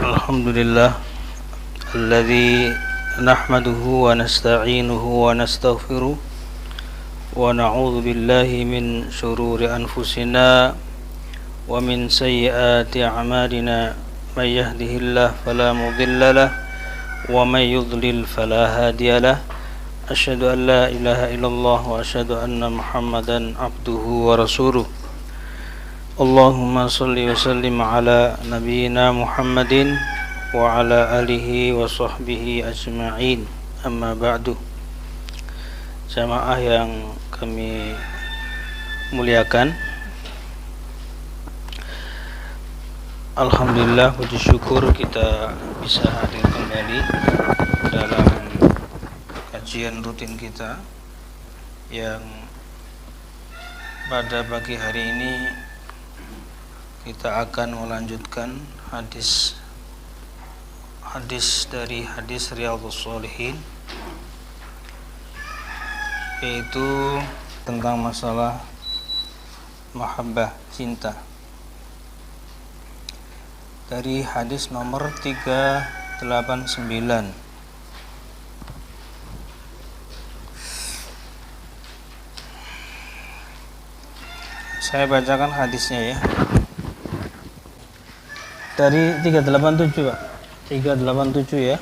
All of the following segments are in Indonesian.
Alhamdulillah alladzi nahmaduhu wa nasta'inuhu wa nastaghfiruh wa na'udzu billahi min shururi anfusina wa min sayyiati a'malina may yahdihillahu fala mudilla lahu wa may yudlil fala hadiya lahu asyhadu an la ilaha illallah wa asyhadu anna muhammadan abduhu wa rasuluh. Allahumma salli wa sallim ala nabiyyina Muhammadin wa ala alihi wa sahbihi ajma'in. Amma ba'du. Jamaah yang kami muliakan, alhamdulillah, puji syukur kita bisa hadir kembali dalam kajian rutin kita yang pada pagi hari ini kita akan melanjutkan hadis dari hadis Riyadhus Shalihin, yaitu tentang masalah mahabbah, cinta, dari hadis nomor 389. Saya bacakan hadisnya ya. Dari 387, Pak. 387 ya.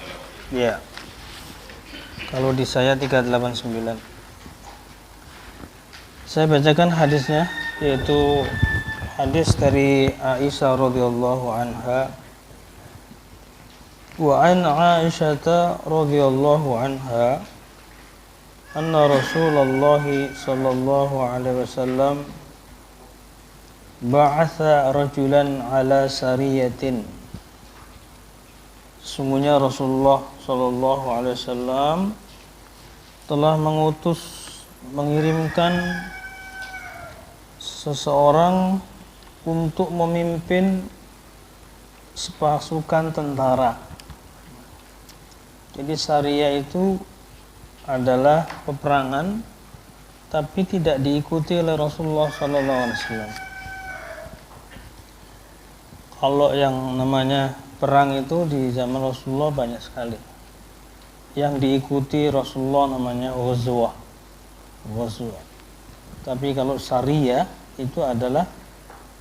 Ya. Kalau di saya 389. Saya bacakan hadisnya, yaitu hadis dari Aisyah radhiyallahu anha. Wa an Aisyah radhiyallahu anha anna Rasulullah sallallahu alaihi wasallam ba'atha rajulan ala sariyatin. Sesungguhnya Rasulullah sallallahu alaihi wasallam telah mengirimkan seseorang untuk memimpin pasukan tentara. Jadi sariyah itu adalah peperangan tapi tidak diikuti oleh Rasulullah sallallahu alaihi wasallam. Kalau yang namanya perang itu di zaman Rasulullah banyak sekali. Yang diikuti Rasulullah namanya ghazwah. Tapi kalau sariyah itu adalah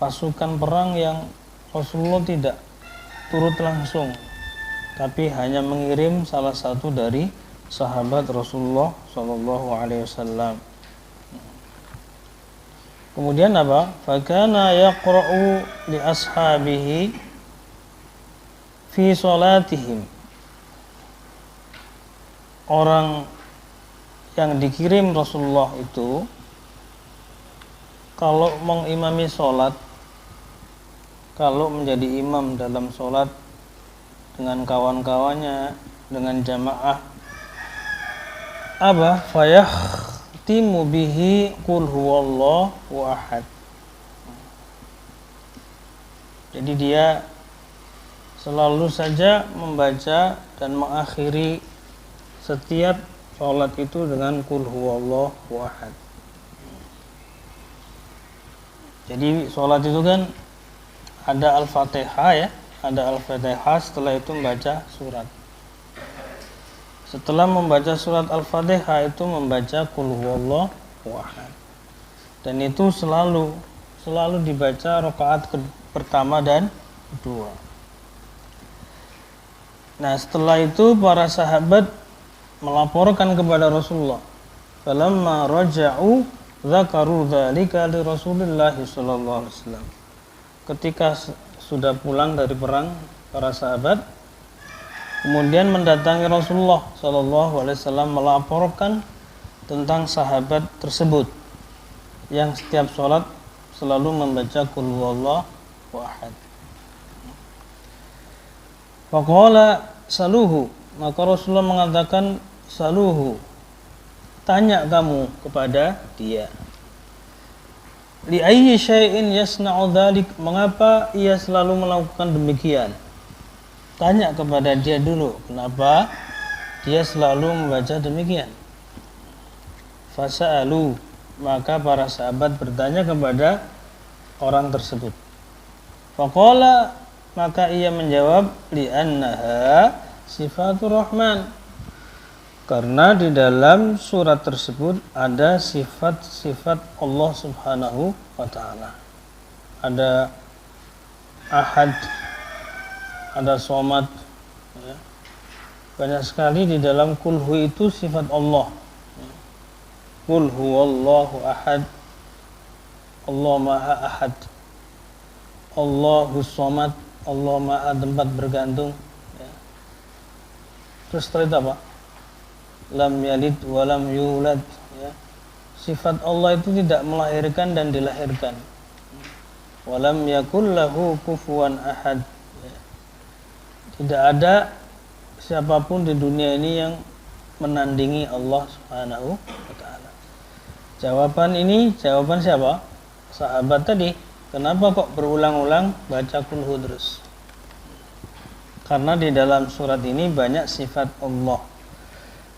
pasukan perang yang Rasulullah tidak turut langsung, tapi hanya mengirim salah satu dari sahabat Rasulullah sallallahu alaihi wasallam. Kemudian apa? Fakana yaqra'u li ashabihi fi salatihim. Orang yang dikirim Rasulullah itu kalau mengimami salat, kalau menjadi imam dalam salat dengan kawan-kawannya, dengan jamaah, apa? Timu bihi qul huwallahu ahad. Jadi dia selalu saja membaca dan mengakhiri setiap sholat itu dengan qul huwallahu ahad. Jadi sholat itu kan ada Al-Fatihah ya, ada Al-Fatihah, setelah itu membaca surat. Setelah membaca surat Al-Fatihah itu membaca qul huwallahu ahad. Dan itu selalu dibaca rakaat pertama dan kedua. Nah, setelah itu para sahabat melaporkan kepada Rasulullah. Falamma raja'u dzakaru dzalika li Rasulillah sallallahu alaihi wasallam. Ketika sudah pulang dari perang, para sahabat kemudian mendatangi Rasulullah sallallahu alaihi wasallam melaporkan tentang sahabat tersebut yang setiap sholat selalu membaca qul huwallahu ahad. Faqala saluhu, maka Rasulullah mengatakan saluhu, tanya kamu kepada dia. Li ayyi syai'in yasna'u dzalik, mengapa ia selalu melakukan demikian? Tanya kepada dia dulu, kenapa dia selalu membaca demikian. Fasa'alu, maka para sahabat bertanya kepada orang tersebut. Faqala Maka ia menjawab, li'annaha sifatur rahman. Karena di dalam surat tersebut ada sifat-sifat Allah Subhanahu wa ta'ala. Ada ahad, ada somad, ya. Banyak sekali di dalam kulhu itu sifat Allah. Qul huwallahu ahad, Allah maha ahad, Allahus somad, Allah maha tempat bergantung, ya. Terus setelah itu apa? Lam yalid walam yulad, ya. Sifat Allah itu tidak melahirkan dan dilahirkan. Walam yakul lahu kufuwan ahad, ya. Tidak ada siapapun di dunia ini yang menandingi Allah Subhanahu wa ta'ala. Jawaban siapa? Sahabat tadi. Kenapa kok berulang-ulang baca kulhu terus? Karena di dalam surat ini banyak sifat Allah.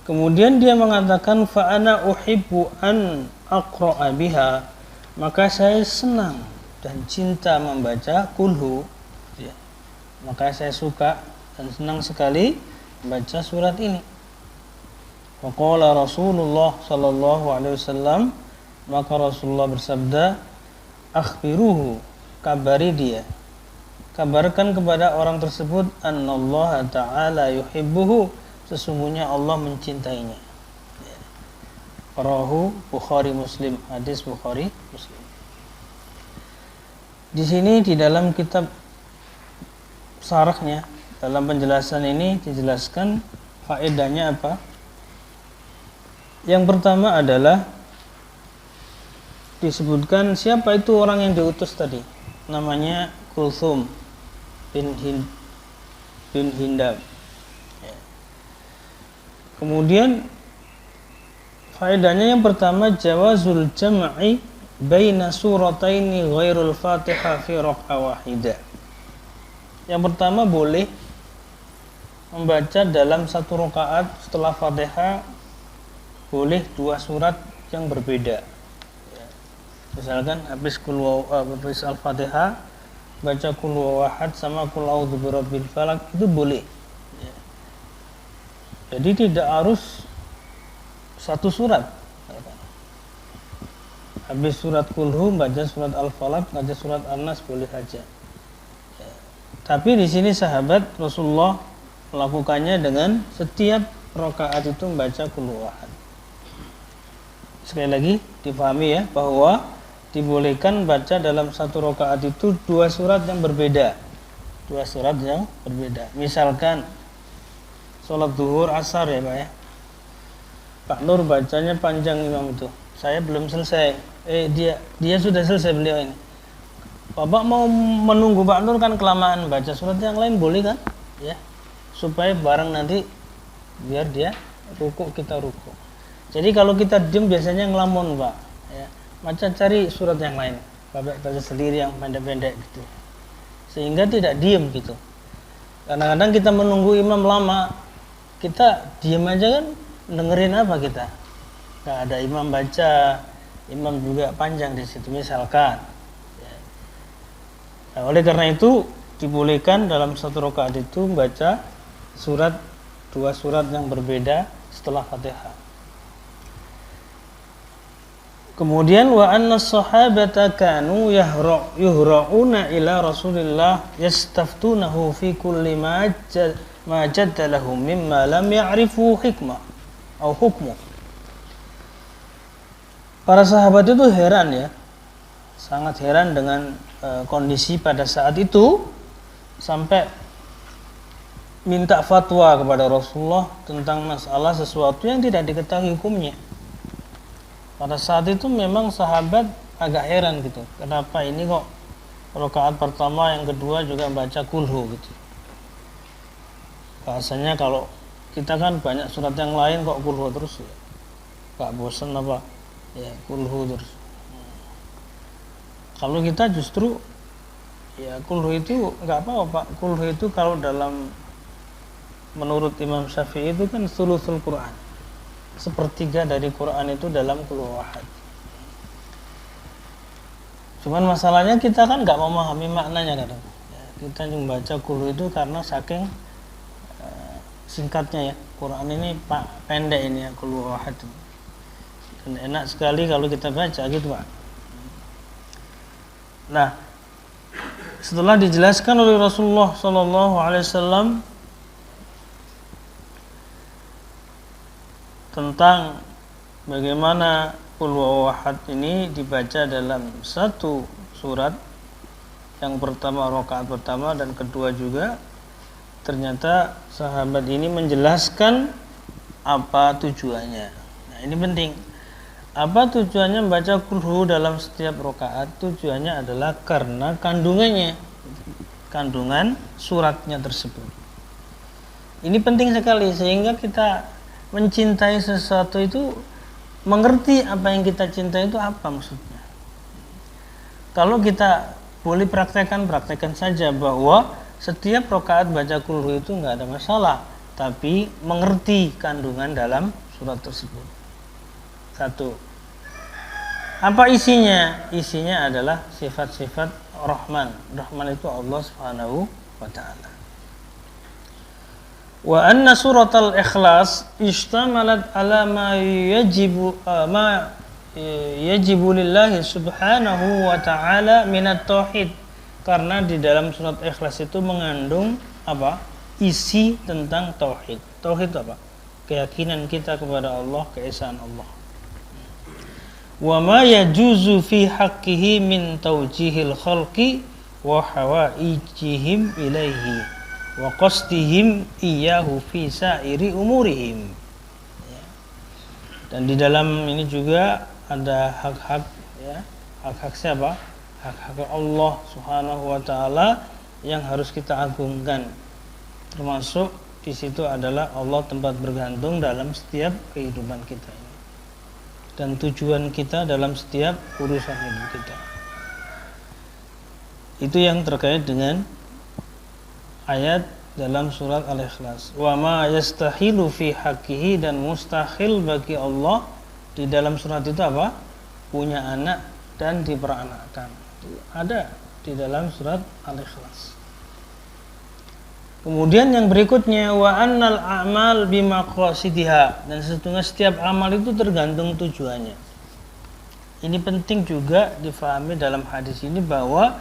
Kemudian dia mengatakan fa'ana uhibbu an aqra'a biha, maka saya senang dan cinta membaca kulhu, ya. Maka saya suka dan senang sekali membaca surat ini. Faqala Rasulullah sallallahu alaihi wasallam, maka Rasulullah bersabda, akhbiruhu, kabari dia, kabarkan kepada orang tersebut, annallaha ta'ala yuhibbuhu, sesungguhnya Allah mencintainya. Rawahu Bukhari Muslim, hadis Bukhari Muslim. Di sini di dalam kitab syarahnya, dalam penjelasan ini dijelaskan faedahnya apa. Yang pertama adalah disebutkan siapa itu orang yang diutus tadi. Namanya Kulthum bin Hindam. Kemudian faedahnya yang pertama, jawazul jam'i baina surataini ghairul Fatihah fi raka'ah wahidah. Yang pertama, boleh membaca dalam satu rakaat setelah Fatihah boleh dua surat yang berbeda. Misalkan habis habis Al-Fatihah baca qul huwahad sama qul a'udzu birabbil falaq, itu boleh. Jadi tidak harus satu surat. Habis surat kulhu baca surat al-falaq, baca surat an-nas, boleh saja. Ya. Tapi di sini sahabat Rasulullah melakukannya dengan setiap rakaat itu membaca kulhu ahad. Sekali lagi dipahami ya, bahwa dibolehkan baca dalam satu rakaat itu dua surat yang berbeda. Dua surat yang berbeda. Misalkan sholat zuhur asar ya Pak ya, Pak Nur bacanya panjang imam itu, saya belum selesai, dia sudah selesai beliau ini. Bapak mau menunggu Pak Nur kan kelamaan, baca surat yang lain boleh kan ya, supaya bareng nanti biar dia rukuk kita rukuk. Jadi kalau kita diem biasanya ngelamun Pak ya, macam cari surat yang lain, Bapak baca sendiri yang pendek-pendek gitu, sehingga tidak diem gitu. Kadang-kadang kita menunggu imam lama, kita diam aja kan, dengerin apa kita? Gak ada imam baca, imam juga panjang di situ misalkan. Ya. Nah, oleh karena itu dibolehkan dalam satu rakaat itu membaca dua surat yang berbeda setelah Fatihah. Kemudian wa anna sahabata kanu yuhra'una ila Rasulillah yastaftunahu fi kulli ma jadda lahum mimma lam ya'rifu hikmah atau hukmu. Para sahabat itu heran ya, sangat heran dengan kondisi pada saat itu, sampai minta fatwa kepada Rasulullah tentang masalah sesuatu yang tidak diketahui hukumnya. Pada saat itu memang sahabat agak heran gitu, kenapa ini kok rakaat pertama yang kedua juga baca kulhu gitu. Bahasanya kalau kita kan banyak surat yang lain kok kulhu terus ya, gak bosan apa ya, kulhu terus. Kalau kita justru ya kulhu itu gak apa-apa Pak. Kulhu itu kalau dalam menurut Imam Syafi'i itu kan sulusul Quran, sepertiga dari Quran itu dalam kulhu wahad. Cuman masalahnya kita kan gak memahami maknanya kadang. Kita membaca kulhu itu karena saking singkatnya ya. Quran ini pendek ini ya, qul huwallahu ahad. Dan enak sekali kalau kita baca gitu Pak. Nah, setelah dijelaskan oleh Rasulullah SAW tentang bagaimana qul huwallahu ahad ini dibaca dalam satu surat, yang pertama rakaat pertama dan kedua juga, ternyata sahabat ini menjelaskan apa tujuannya. Nah, ini penting. Apa tujuannya membaca qul dalam setiap rakaat? Tujuannya adalah karena kandungannya, kandungan suratnya tersebut. Ini penting sekali sehingga kita mencintai sesuatu itu mengerti apa yang kita cintai itu apa maksudnya. Kalau kita boleh praktekkan saja bahwa setiap rakaat baca qul itu nggak ada masalah, tapi mengerti kandungan dalam surat tersebut. Satu. Apa isinya? Isinya adalah sifat-sifat Rahman. Rahman itu Allah Subhanahu wa taala. Wa anna surat al-Ikhlas ishtamalat ala ma yajibu lillahi subhanahu wa ta'ala minat tauhid. Karena di dalam surat Ikhlas itu mengandung apa? Isi tentang tauhid. Tauhid apa? Keyakinan kita kepada Allah, keesaan Allah. Wa ma yajuzu fi haqqihi min tawjihil khalqi wa hawaijihim ilaihi wa qasdihim iyyahu fi sa'iri umurihim. Ya. Dan di dalam ini juga ada hak-hak ya, hak-hak siapa? Hak-hak Allah Subhanahu wa taala yang harus kita agungkan. Termasuk di situ adalah Allah tempat bergantung dalam setiap kehidupan kita ini. Dan tujuan kita dalam setiap urusan hidup kita. Itu yang terkait dengan ayat dalam surat Al-Ikhlas. Wa ma yastahilu fi haqqihi, dan mustahil bagi Allah di dalam surat itu apa? Punya anak dan diperanakkan. Ada di dalam surat Al-Ikhlas. Kemudian yang berikutnya wa annal a'mal bimaqasidiha, dan sesungguhnya setiap amal itu tergantung tujuannya. Ini penting juga difahami dalam hadis ini bahwa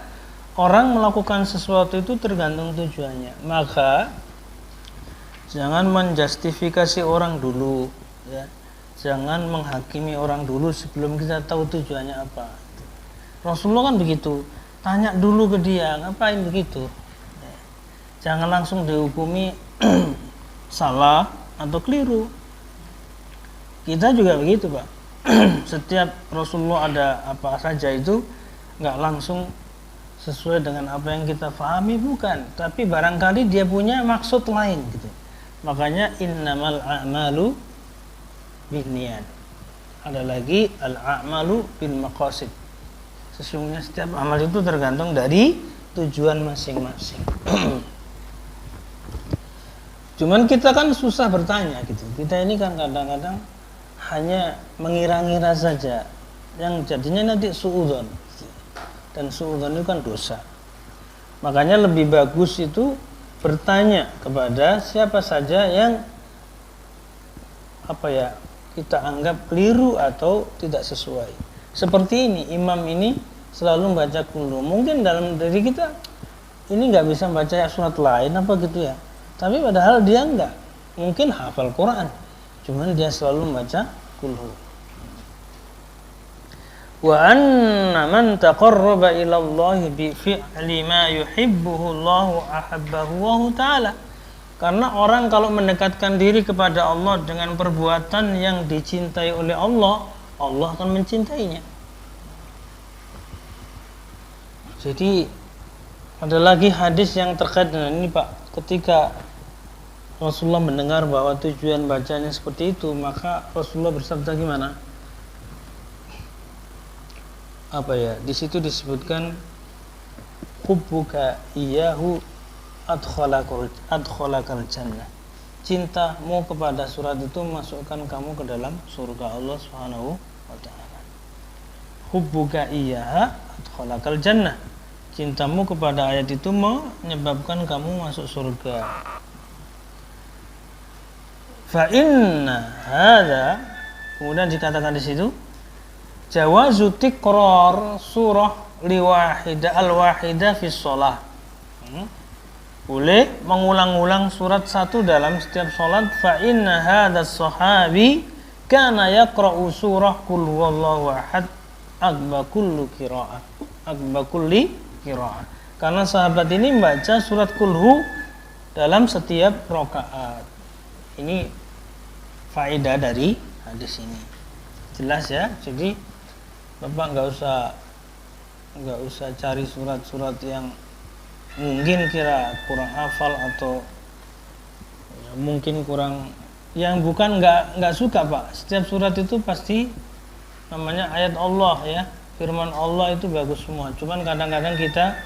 orang melakukan sesuatu itu tergantung tujuannya. Maka jangan menjustifikasi orang dulu ya. Jangan menghakimi orang dulu sebelum kita tahu tujuannya apa. Rasulullah kan begitu. Tanya dulu ke dia, ngapain begitu? Jangan langsung dihukumi salah atau keliru. Kita juga begitu Pak. Setiap Rasulullah ada apa saja itu nggak langsung sesuai dengan apa yang kita pahami, bukan. Tapi barangkali dia punya maksud lain gitu. Makanya innamal a'malu binniyat. Ada lagi al-a'malu bil maqasid. Sesungguhnya setiap amal itu tergantung dari tujuan masing-masing. Cuman kita kan susah bertanya gitu. Kita ini kan kadang-kadang hanya mengira-ngira saja, yang jadinya nanti suudzon. Dan suudzon itu kan dosa. Makanya lebih bagus itu bertanya kepada siapa saja yang apa ya, kita anggap keliru atau tidak sesuai. Seperti ini, imam ini selalu membaca qul. Mungkin dalam diri kita ini nggak bisa baca surat lain apa gitu ya. Tapi padahal dia enggak, mungkin hafal Quran, cuman dia selalu membaca qul hu. Wa anna man taqarraba ila Allah bi fi'li ma yuhibbuhu Allah ahabbahu wa ta'ala. Karena orang kalau mendekatkan diri kepada Allah dengan perbuatan yang dicintai oleh Allah, Allah akan mencintainya. Jadi ada lagi hadis yang terkait dengan ini Pak. Ketika Rasulullah mendengar bahwa tujuan bacanya seperti itu, maka Rasulullah bersabda gimana? Apa ya? Di situ disebutkan hubbuka iyyahu adkhalakal jannah. Cintamu kepada surat itu masukkan kamu ke dalam surga Allah Subhanahu wa taala. Hubbuka iyyaha adkhalakal jannah. Cintamu kepada ayat itu menyebabkan kamu masuk surga. Fa inna hadza, kemudian dikatakan di situ jawazu tiqrar surah liwahidah al-wahidah fi shalah. Boleh mengulang-ulang surat satu dalam setiap salat. Fa inna hadzal sahabi kana yaqra'u surah qul huwallahu ahad aqba kulli qira'ah. Karena sahabat ini membaca surat kulhu dalam setiap rakaat. Ini faedah dari hadis ini. Jelas ya. Jadi Bapak nggak usah cari surat-surat yang mungkin kira kurang hafal atau ya, mungkin kurang yang bukan nggak suka Pak. Setiap surat itu pasti namanya ayat Allah ya, firman Allah itu bagus semua. Cuman kadang-kadang kita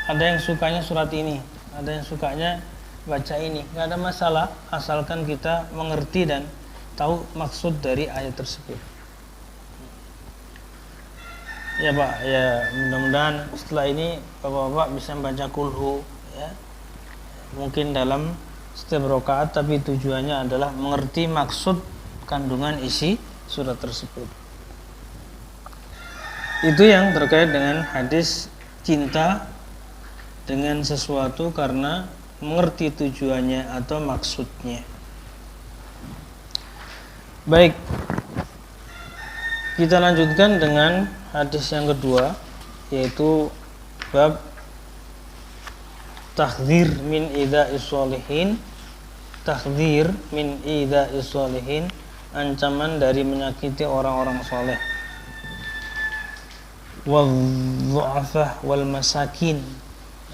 ada yang sukanya surat ini, ada yang sukanya baca ini. Nggak ada masalah asalkan kita mengerti dan tahu maksud dari ayat tersebut. Ya Pak, ya mudah-mudahan setelah ini Bapak-bapak bisa membaca kulhu ya. Mungkin dalam setiap rakaat, tapi tujuannya adalah mengerti maksud kandungan isi surat tersebut. Itu yang terkait dengan hadis cinta dengan sesuatu karena mengerti tujuannya atau maksudnya. Baik, kita lanjutkan dengan hadis yang kedua, yaitu bab tahdhir min idza'is sholihin. Tahdhir min idza'is sholihin, ancaman dari menyakiti orang-orang soleh. Wadh-dhu'afah wal masakin,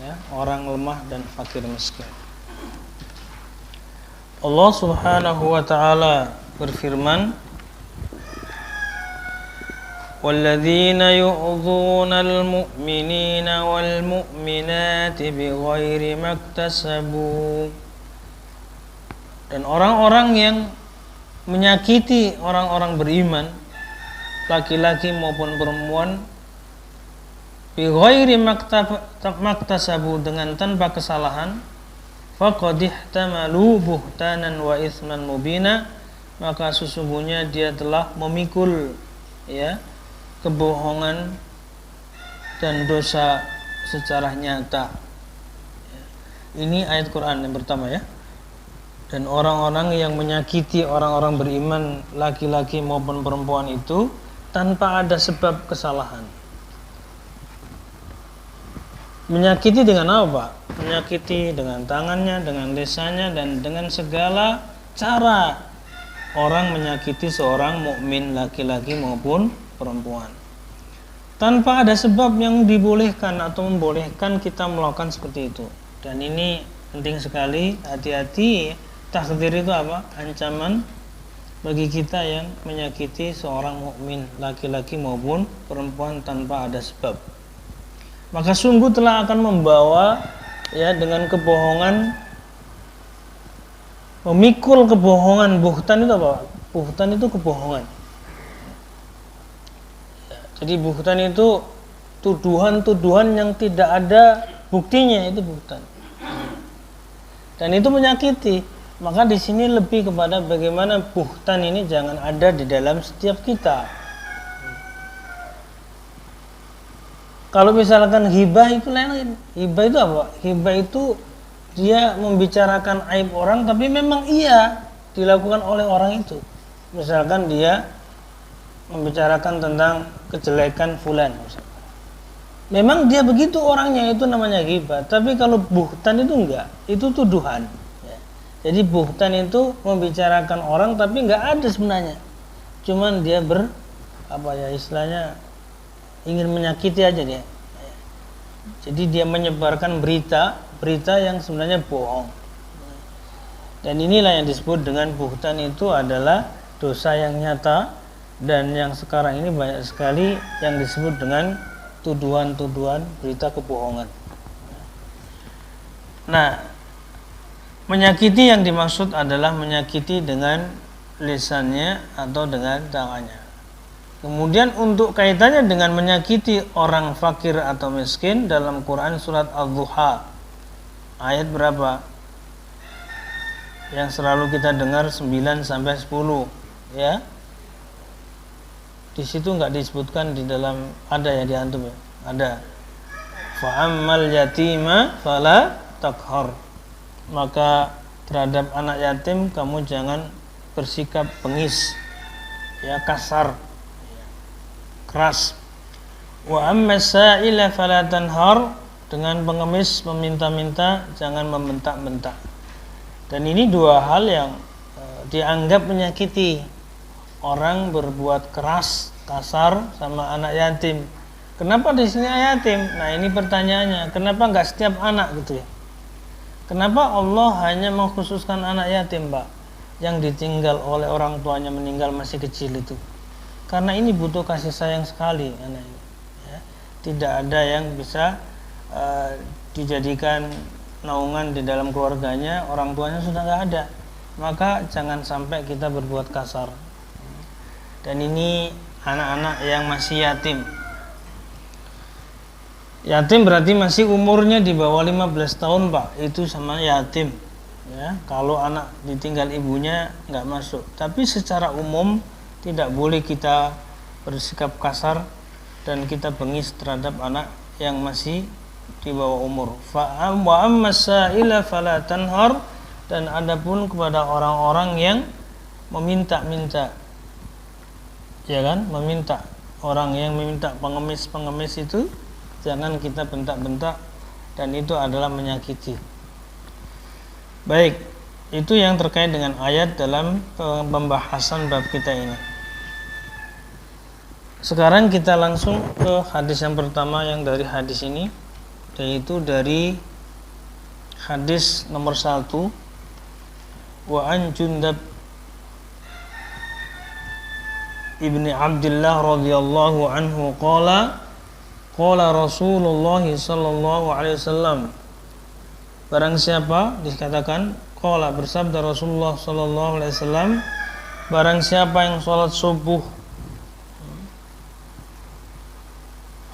ya, orang lemah dan fakir miskin. Allah Subhanahu wa taala berfirman, وَالَّذِينَ يُؤْذُونَ الْمُؤْمِنِينَ وَالْمُؤْمِنَاتِ بِغَيْرِ مَا اكْتَسَبُوا. Dan orang-orang yang menyakiti orang-orang beriman, laki-laki maupun perempuan, bighairi maktasabu, dengan tanpa kesalahan, faqad ihtamalu buhtanan wa itsman mubina, maka sesungguhnya dia telah memikul ya kebohongan dan dosa secara nyata. Ini ayat Quran yang pertama ya. Dan orang-orang yang menyakiti orang-orang beriman, laki-laki maupun perempuan itu tanpa ada sebab kesalahan. Menyakiti dengan apa? Menyakiti dengan tangannya, dengan lisannya, dan dengan segala cara orang menyakiti seorang mukmin laki-laki maupun perempuan. Tanpa ada sebab yang dibolehkan atau membolehkan kita melakukan seperti itu. Dan ini penting sekali, hati-hati. Tahdhir itu apa? Ancaman bagi kita yang menyakiti seorang mukmin laki-laki maupun perempuan tanpa ada sebab. Maka sungguh telah akan membawa ya dengan kebohongan, memikul kebohongan. Buhtan itu apa? Buhtan itu kebohongan. Jadi buhtan itu tuduhan-tuduhan yang tidak ada buktinya, itu buhtan. Dan itu menyakiti. Maka di sini lebih kepada bagaimana buhtan ini jangan ada di dalam setiap kita. Kalau misalkan ghibah itu lain. Ghibah itu apa? Ghibah itu dia membicarakan aib orang, tapi memang iya dilakukan oleh orang itu. Misalkan dia membicarakan tentang kejelekan fulan, memang dia begitu orangnya, itu namanya ghibah. Tapi kalau buhtan itu enggak, itu tuduhan ya. Jadi buhtan itu membicarakan orang tapi enggak ada sebenarnya, cuman dia istilahnya ingin menyakiti aja dia. Jadi dia menyebarkan berita yang sebenarnya bohong. Dan inilah yang disebut dengan buhtan, itu adalah dosa yang nyata. Dan yang sekarang ini banyak sekali yang disebut dengan tuduhan-tuduhan berita kebohongan. Nah, menyakiti yang dimaksud adalah menyakiti dengan lisannya atau dengan tangannya. Kemudian untuk kaitannya dengan menyakiti orang fakir atau miskin dalam Quran surat Al-Duha ayat berapa? Yang selalu kita dengar 9 sampai 10 ya. Di situ enggak disebutkan di dalam, ada ya di antum ya? Ada. Fa'ammal yatima fala takhar. Maka terhadap anak yatim kamu jangan bersikap bengis ya, kasar, keras. Wa amma sa'ila fala tanhar, dengan pengemis meminta-minta jangan membentak-bentak. Dan ini dua hal yang dianggap menyakiti. Orang berbuat keras, kasar sama anak yatim. Kenapa di sini yatim? Nah, ini pertanyaannya. Kenapa enggak setiap anak gitu ya? Kenapa Allah hanya mengkhususkan anak yatim, Pak? Yang ditinggal oleh orang tuanya, meninggal masih kecil itu. Karena ini butuh kasih sayang sekali anak ini. Ya. Tidak ada yang bisa dijadikan naungan di dalam keluarganya, orang tuanya sudah nggak ada. Maka jangan sampai kita berbuat kasar. Dan ini anak-anak yang masih yatim. Yatim berarti masih umurnya di bawah 15 tahun, Pak. Itu sama yatim. Ya, kalau anak ditinggal ibunya nggak masuk. Tapi secara umum tidak boleh kita bersikap kasar dan kita bengis terhadap anak yang masih di bawah umur. Wa amma sa'ila fala tanhar, dan adapun kepada orang-orang yang meminta-minta, ya kan, meminta, orang yang meminta, pengemis itu jangan kita bentak-bentak, dan itu adalah menyakiti. Baik, itu yang terkait dengan ayat dalam pembahasan bab kita ini. Sekarang kita langsung ke hadis yang pertama yang dari hadis ini, yaitu dari hadis nomor 1, wa an Jundab ibni Abdullah radhiyallahu anhu qala Rasulullah sallallahu alaihi wasallam. Barang siapa, dikatakan qala, bersabda Rasulullah sallallahu alaihi wasallam, barang siapa yang salat subuh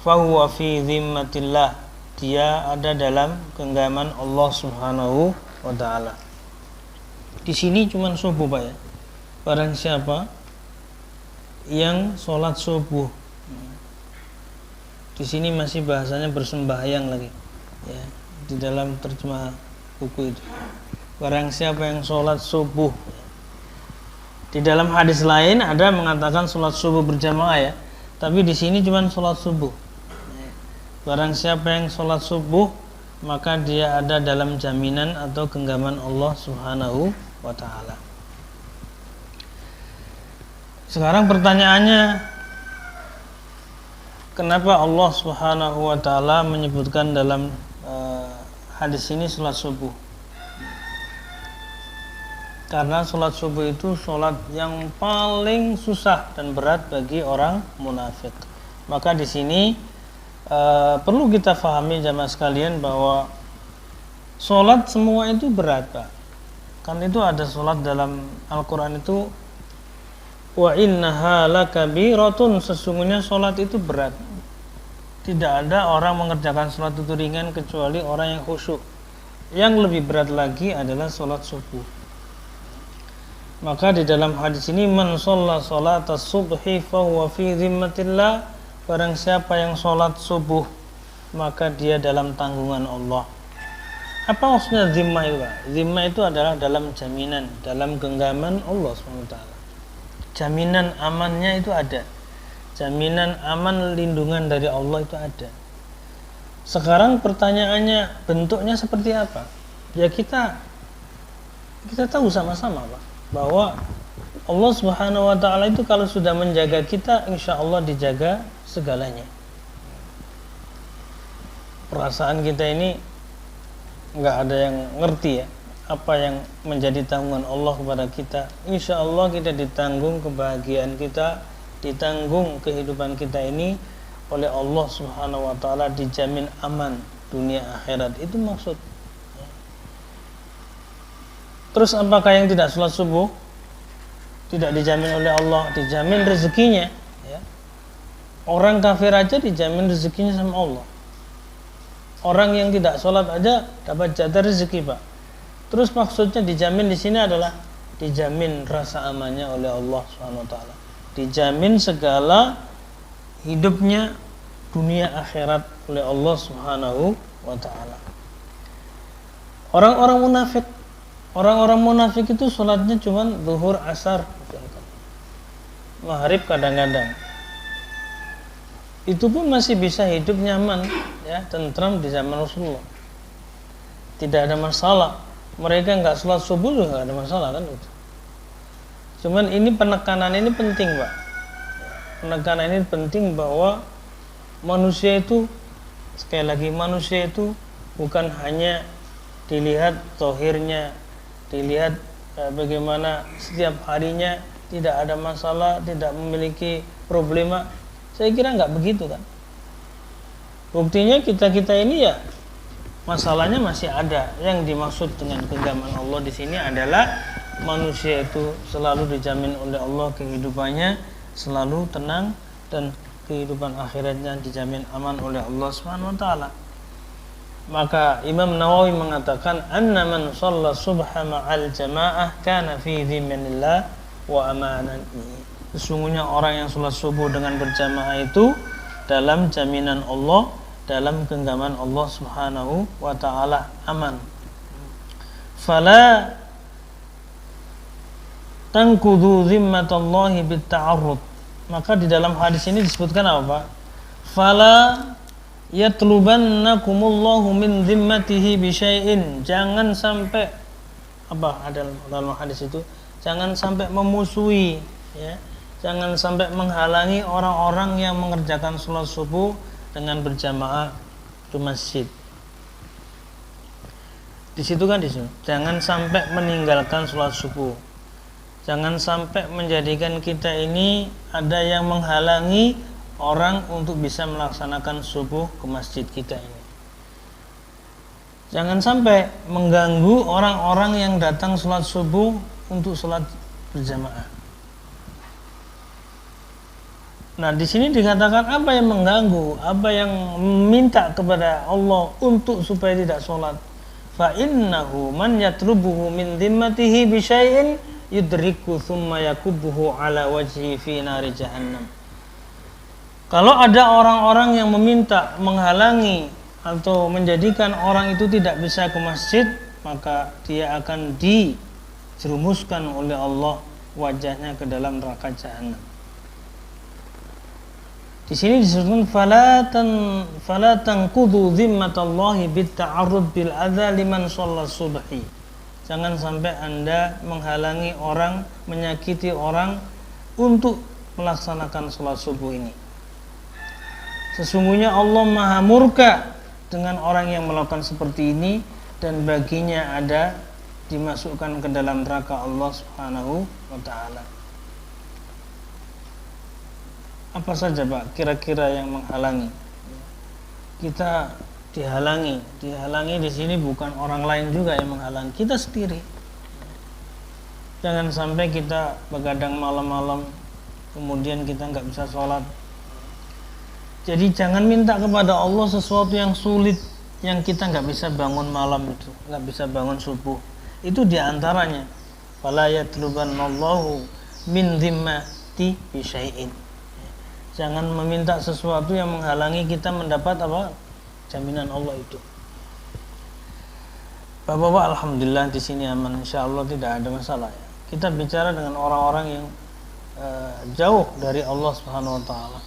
fahuwa fi dhimmatillah, dia ada dalam genggaman Allah Subhanahu wa taala. Di sini cuma subuh, Pak ya. Barang siapa yang sholat subuh. Di sini masih bahasanya bersembahyang lagi. Ya, di dalam terjemah buku itu. Barang siapa yang sholat subuh. Di dalam hadis lain ada mengatakan sholat subuh berjamaah ya. Tapi di sini cuma sholat subuh. Barang siapa yang sholat subuh, maka dia ada dalam jaminan atau genggaman Allah Subhanahu wa ta'ala. Sekarang pertanyaannya, kenapa Allah Subhanahu wa ta'ala menyebutkan dalam hadis ini sholat subuh? Karena sholat subuh itu sholat yang paling susah dan berat bagi orang munafik. Maka di sini perlu kita fahami jamaah sekalian bahwa sholat semua itu berat, Pak. Kan itu ada sholat dalam Al-Quran itu, wa innaha lakabiratun, sesungguhnya sholat itu berat. Tidak ada orang mengerjakan sholat itu ringan kecuali orang yang khusyuk. Yang lebih berat lagi adalah sholat subuh. Maka di dalam hadis ini, man shalla sholatas subhi fahuwa fi dhimmatillah, barang siapa yang sholat subuh maka dia dalam tanggungan Allah. Apa maksudnya zimmah itu, Pak? Zimmah itu adalah dalam jaminan, dalam genggaman Allah SWT. Jaminan amannya itu ada. Jaminan aman lindungan dari Allah itu ada. Sekarang pertanyaannya, bentuknya seperti apa? Ya kita tahu sama-sama, Pak, bahwa Allah Subhanahu wa ta'ala itu kalau sudah menjaga kita, insya Allah dijaga segalanya. Perasaan kita ini nggak ada yang ngerti ya apa yang menjadi tanggungan Allah kepada kita. Insya Allah kita ditanggung kebahagiaan kita, ditanggung kehidupan kita ini oleh Allah Subhanahu wa ta'ala, dijamin aman dunia akhirat. Itu maksud. Terus apakah yang tidak sholat subuh tidak dijamin oleh Allah? Dijamin rezekinya. Ya. Orang kafir aja dijamin rezekinya sama Allah. Orang yang tidak sholat aja dapat jatah rezeki, Pak. Terus maksudnya dijamin di sini adalah dijamin rasa amannya oleh Allah SWT. Dijamin segala hidupnya dunia akhirat oleh Allah SWT. Orang-orang munafik itu sholatnya cuma zuhur, asar, maghrib kadang-kadang. Itu pun masih bisa hidup nyaman, ya, tentram di zaman Rasulullah. Tidak ada masalah. Mereka nggak sholat subuh juga nggak ada masalah kan itu. Cuman ini penekanan ini penting, Pak. Penekanan ini penting bahwa manusia itu, sekali lagi, manusia itu bukan hanya dilihat zahirnya, dilihat bagaimana setiap harinya tidak ada masalah, tidak memiliki problema. Saya kira nggak begitu kan. Buktinya kita ini ya masalahnya masih ada. Yang dimaksud dengan genggaman Allah di sini adalah manusia itu selalu dijamin oleh Allah kehidupannya selalu tenang dan kehidupan akhiratnya dijamin aman oleh Allah Subhanahu wa taala. Maka Imam Nawawi mengatakan anna man shalla subha ma'al jamaah kana fi dhimminillah wa amanatihi. Sesungguhnya orang yang sholat subuh dengan berjamaah itu dalam jaminan Allah, dalam genggaman Allah Subhanahu wa taala, aman. Fala tanqudu zimmatallahi bitta'arrud. Maka di dalam hadis ini disebutkan apa, Pak? Fala yatlubannakumullahu min zimmatihi bisyai'in. Jangan sampai ada dalam hadis itu, jangan sampai memusuhi, ya. Jangan sampai menghalangi orang-orang yang mengerjakan sholat subuh dengan berjamaah di masjid. Di situ kan disuruh, jangan sampai meninggalkan sholat subuh. Jangan sampai menjadikan kita ini ada yang menghalangi orang untuk bisa melaksanakan subuh ke masjid kita ini. Jangan sampai mengganggu orang-orang yang datang sholat subuh untuk sholat berjamaah. Nah, di sini dikatakan apa yang mengganggu, apa yang meminta kepada Allah untuk supaya tidak sholat. Fa innahu man yatlubuhu min dhimmatihi bi syai'in yudriku thumma yakubuhu ala wajhi fi nari jahannam. Kalau ada orang-orang yang meminta, menghalangi atau menjadikan orang itu tidak bisa ke masjid, maka dia akan dijerumuskan oleh Allah wajahnya ke dalam neraka jahannam. Di sini disebutkan fala tanqudu zimmatallahi bitta'arrud bil adza liman shalla subhi. Jangan sampai Anda menghalangi orang, menyakiti orang untuk melaksanakan sholat subuh ini. Sesungguhnya Allah Maha murka dengan orang yang melakukan seperti ini, dan baginya ada dimasukkan ke dalam neraka Allah Subhanahu wa taala. Apa saja, Pak, kira-kira yang menghalangi? Kita dihalangi di sini bukan orang lain juga yang menghalangi, kita sendiri. Jangan sampai kita begadang malam-malam kemudian kita nggak bisa sholat. Jadi jangan minta kepada Allah sesuatu yang sulit, yang kita nggak bisa bangun malam itu, nggak bisa bangun subuh. Itu diantaranya. Fala yatlubannallahu min dhimmati bi syai'in. Jangan meminta sesuatu yang menghalangi kita mendapat apa? Jaminan Allah itu. Bapak-bapak, alhamdulillah di sini aman, insyaallah tidak ada masalah ya. Kita bicara dengan orang-orang yang jauh dari Allah Subhanahu wa taala.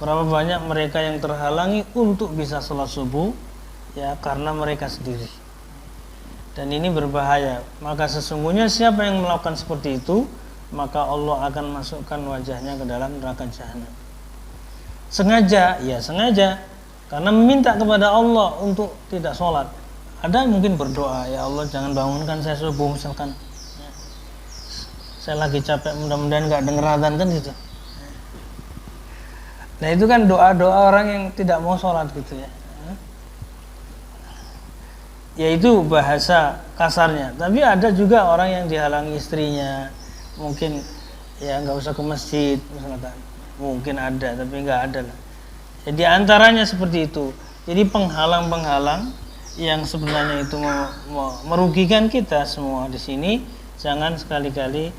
Berapa banyak mereka yang terhalangi untuk bisa sholat subuh ya karena mereka sendiri. Dan ini berbahaya. Maka sesungguhnya siapa yang melakukan seperti itu, maka Allah akan masukkan wajahnya ke dalam neraka jahanam. Sengaja, ya sengaja, karena meminta kepada Allah untuk tidak sholat. Ada mungkin berdoa, ya Allah jangan bangunkan saya subuh misalkan. Saya lagi capek, mudah-mudahan nggak denger adzan kan gitu. Nah itu kan doa-doa orang yang tidak mau sholat gitu ya. Ya itu bahasa kasarnya. Tapi ada juga orang yang dihalangi istrinya, mungkin ya nggak usah ke masjid misalkan. mungkin ada tapi nggak ada lah. Jadi antaranya seperti itu. Jadi penghalang-penghalang yang sebenarnya itu merugikan kita semua di sini, jangan sekali-kali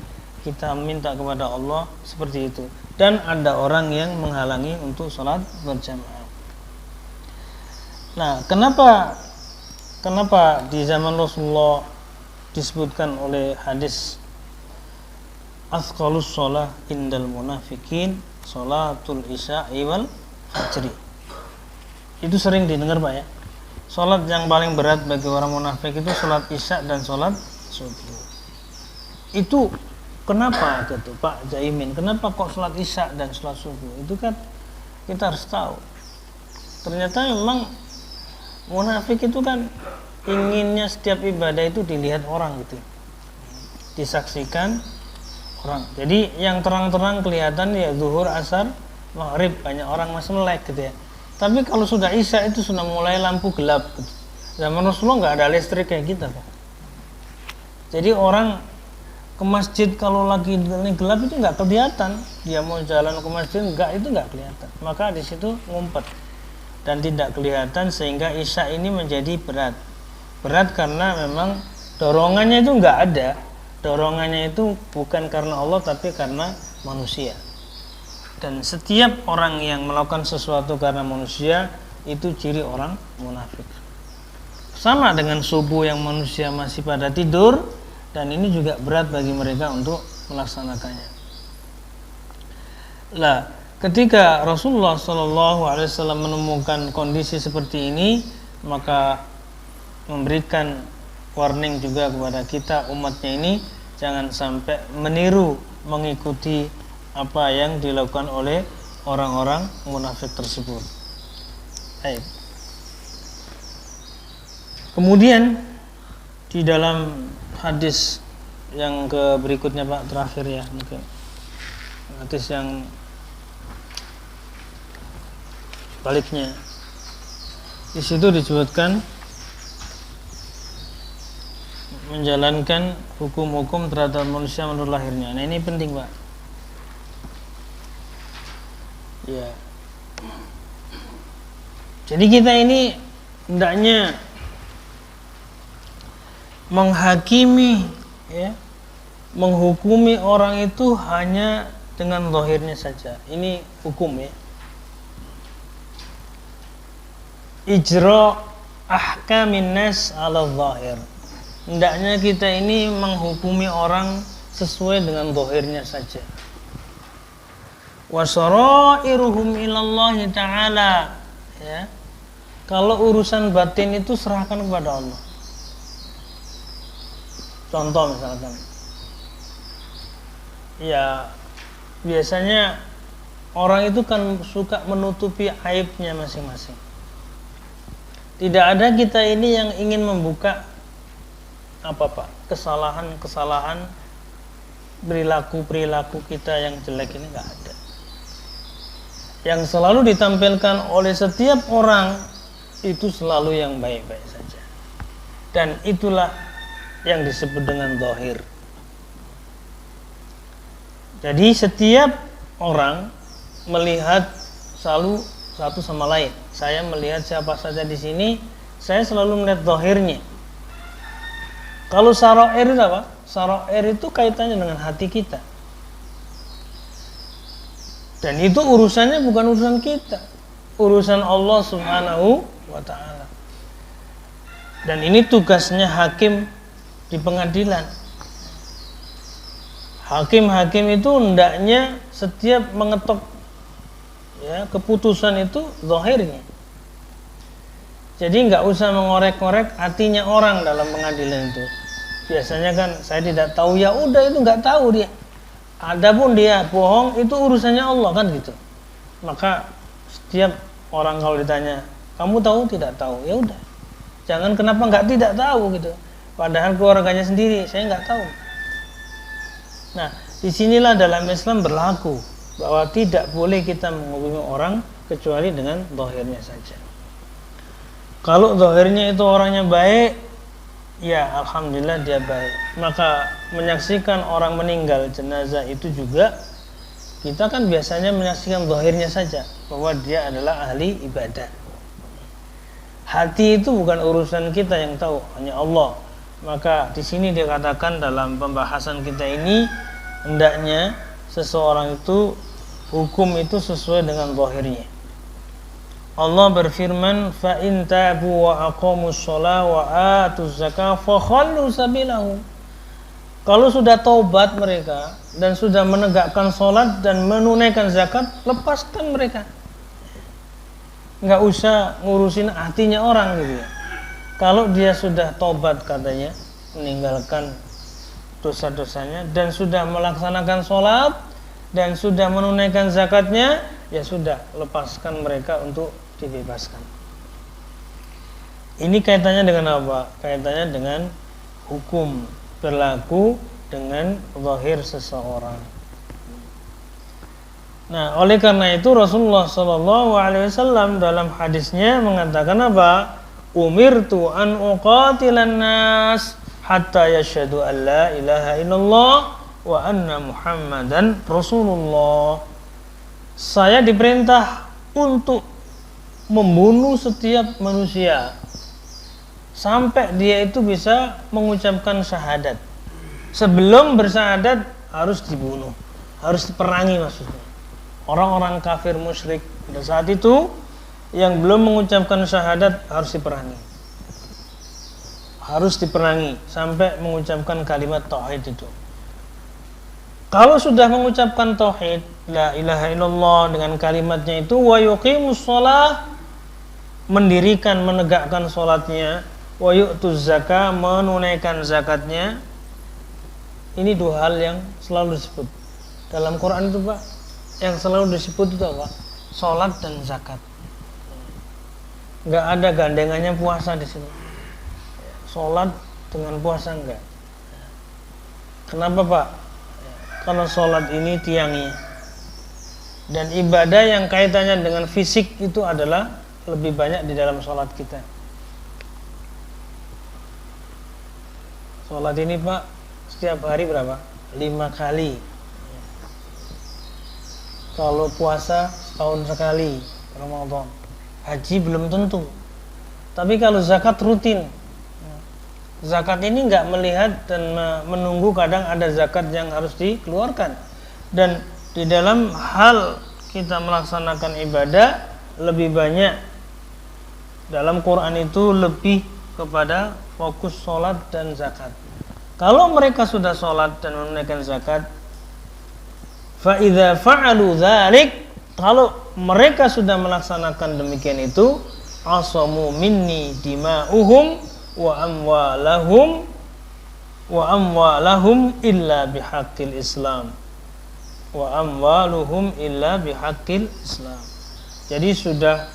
kita minta kepada Allah seperti itu. Dan ada orang yang menghalangi untuk sholat berjamaah. Nah, kenapa di zaman Rasulullah disebutkan oleh hadis asqalus sholah indal munafikin sholatul isya'i wal fajri. Itu sering didengar Pak ya. Sholat yang paling berat bagi orang munafik itu sholat isya dan sholat subuh. Itu kenapa gitu Pak Jaimin? Kenapa kok sholat isya dan sholat subuh? Itu kan kita harus tahu. Ternyata memang munafik itu kan inginnya setiap ibadah itu dilihat orang gitu, disaksikan orang. Jadi yang terang-terang kelihatan ya zuhur, asar, maghrib, banyak orang masih melek gitu ya. Tapi kalau sudah isya itu sudah mulai lampu gelap gitu. Zaman Rasulullah nggak ada listrik kayak kita Pak. Jadi orang ke masjid kalau lagi gelap itu nggak kelihatan, dia mau jalan ke masjid itu nggak kelihatan. Maka di situ ngumpet dan tidak kelihatan sehingga isya ini menjadi berat karena memang dorongannya itu nggak ada. Dorongannya itu bukan karena Allah tapi karena manusia. Dan setiap orang yang melakukan sesuatu karena manusia itu ciri orang munafik. Sama dengan subuh yang manusia masih pada tidur, dan ini juga berat bagi mereka untuk melaksanakannya. Lah, ketika Rasulullah SAW menemukan kondisi seperti ini, maka memberikan warning juga kepada kita umatnya ini, jangan sampai meniru, mengikuti apa yang dilakukan oleh orang-orang munafik tersebut. Baik. Kemudian di dalam hadis yang ke berikutnya Pak, terakhir ya mungkin. Hadis yang baliknya. Di situ disebutkan menjalankan hukum-hukum terhadap manusia menurut lahirnya. Nah, ini penting, Pak. Ya. Jadi kita ini hendaknya menghakimi ya, menghukumi orang itu hanya dengan zahirnya saja. Ini hukum ya. Ijra ahkamin nas ala zahir. Hendaknya kita ini menghukumi orang sesuai dengan zahirnya saja. Wa syara'iruhum ilallahi ta'ala ya. Kalau urusan batin itu serahkan kepada Allah. Contoh misalkan, ya biasanya orang itu kan suka menutupi aibnya masing-masing. Tidak ada kita ini yang ingin membuka apa-apa kesalahan perilaku kita yang jelek ini nggak ada. Yang selalu ditampilkan oleh setiap orang itu selalu yang baik-baik saja. Dan itulah yang disebut dengan zahir. Jadi setiap orang melihat selalu satu sama lain. Saya melihat siapa saja di sini, saya selalu melihat zahirnya. Kalau sarair itu apa? Sarair itu kaitannya dengan hati kita. Dan itu urusannya bukan urusan kita, urusan Allah Subhanahu wa ta'ala. Dan ini tugasnya hakim di pengadilan. Hakim-hakim itu hendaknya setiap mengetok ya, keputusan itu zahirnya. Jadi nggak usah mengorek-ngorek hatinya orang dalam pengadilan itu. Biasanya kan saya tidak tahu, ya udah itu nggak tahu dia. Adapun dia bohong itu urusannya Allah kan gitu. Maka setiap orang kalau ditanya, kamu tahu tidak tahu, ya udah. Jangan kenapa nggak tidak tahu gitu. Padahal keluarganya sendiri saya nggak tahu. Nah, disinilah dalam Islam berlaku bahwa tidak boleh kita menghukumi orang kecuali dengan zahirnya saja. Kalau zahirnya itu orangnya baik, ya alhamdulillah dia baik. Maka menyaksikan orang meninggal jenazah itu juga Kita kan biasanya menyaksikan zahirnya saja bahwa dia adalah ahli ibadah. Hati itu bukan urusan kita yang tahu, hanya Allah. Maka di sini dikatakan dalam pembahasan kita ini, hendaknya seseorang itu hukum itu sesuai dengan zahirnya. Allah berfirman, fa in tabu wa aqamus shalah wa atuz zakah fa khallu sabilahum. Kalau sudah taubat mereka dan sudah menegakkan sholat dan menunaikan zakat, lepaskan mereka. Nggak usah ngurusin hatinya orang gitu ya. Kalau dia sudah taubat katanya, meninggalkan dosa-dosanya dan sudah melaksanakan sholat dan sudah menunaikan zakatnya, ya sudah, lepaskan mereka untuk dibebaskan. Ini kaitannya dengan apa? Kaitannya dengan hukum berlaku dengan zahir seseorang. Nah, oleh karena itu Rasulullah SAW dalam hadisnya mengatakan apa? Umirtu an uqatilan nas hatta yashhadu an la ilaha illallah wa anna Muhammadan Rasulullah. Saya diperintah untuk membunuh setiap manusia sampai dia itu bisa mengucapkan syahadat. Sebelum bersyahadat harus dibunuh, harus diperangi maksudnya. Orang-orang kafir musyrik pada saat itu yang belum mengucapkan syahadat harus diperangi. Harus diperangi sampai mengucapkan kalimat tauhid itu. Kalau sudah mengucapkan tauhid, la ilaha illallah dengan kalimatnya itu, wa yuqimus shalah, mendirikan, menegakkan salatnya, wa yu'tuz zakah, menunaikan zakatnya. Ini dua hal yang selalu disebut dalam Quran itu, Pak. Yang selalu disebut itu apa? Salat dan zakat. Enggak ada gandengannya puasa di sini. Salat dengan puasa enggak. Kenapa, Pak? Karena salat ini tiangnya. Dan ibadah yang kaitannya dengan fisik itu adalah lebih banyak di dalam salat kita. Salat ini, Pak, setiap hari berapa? 5 kali. Kalau puasa setahun sekali, Ramadan. Haji belum tentu. Tapi kalau zakat rutin. Zakat ini enggak melihat dan menunggu, kadang ada zakat yang harus dikeluarkan. Dan di dalam hal kita melaksanakan ibadah, lebih banyak dalam Quran itu lebih kepada fokus sholat dan zakat. Kalau mereka sudah sholat dan menunaikan zakat, fa idza fa'alu dzalik, kalau mereka sudah melaksanakan demikian itu, asamu minni dima'uhum wa amwalahum illa bihaqqil Islam. Wa amwaluhum illa bihaqqil Islam. Jadi sudah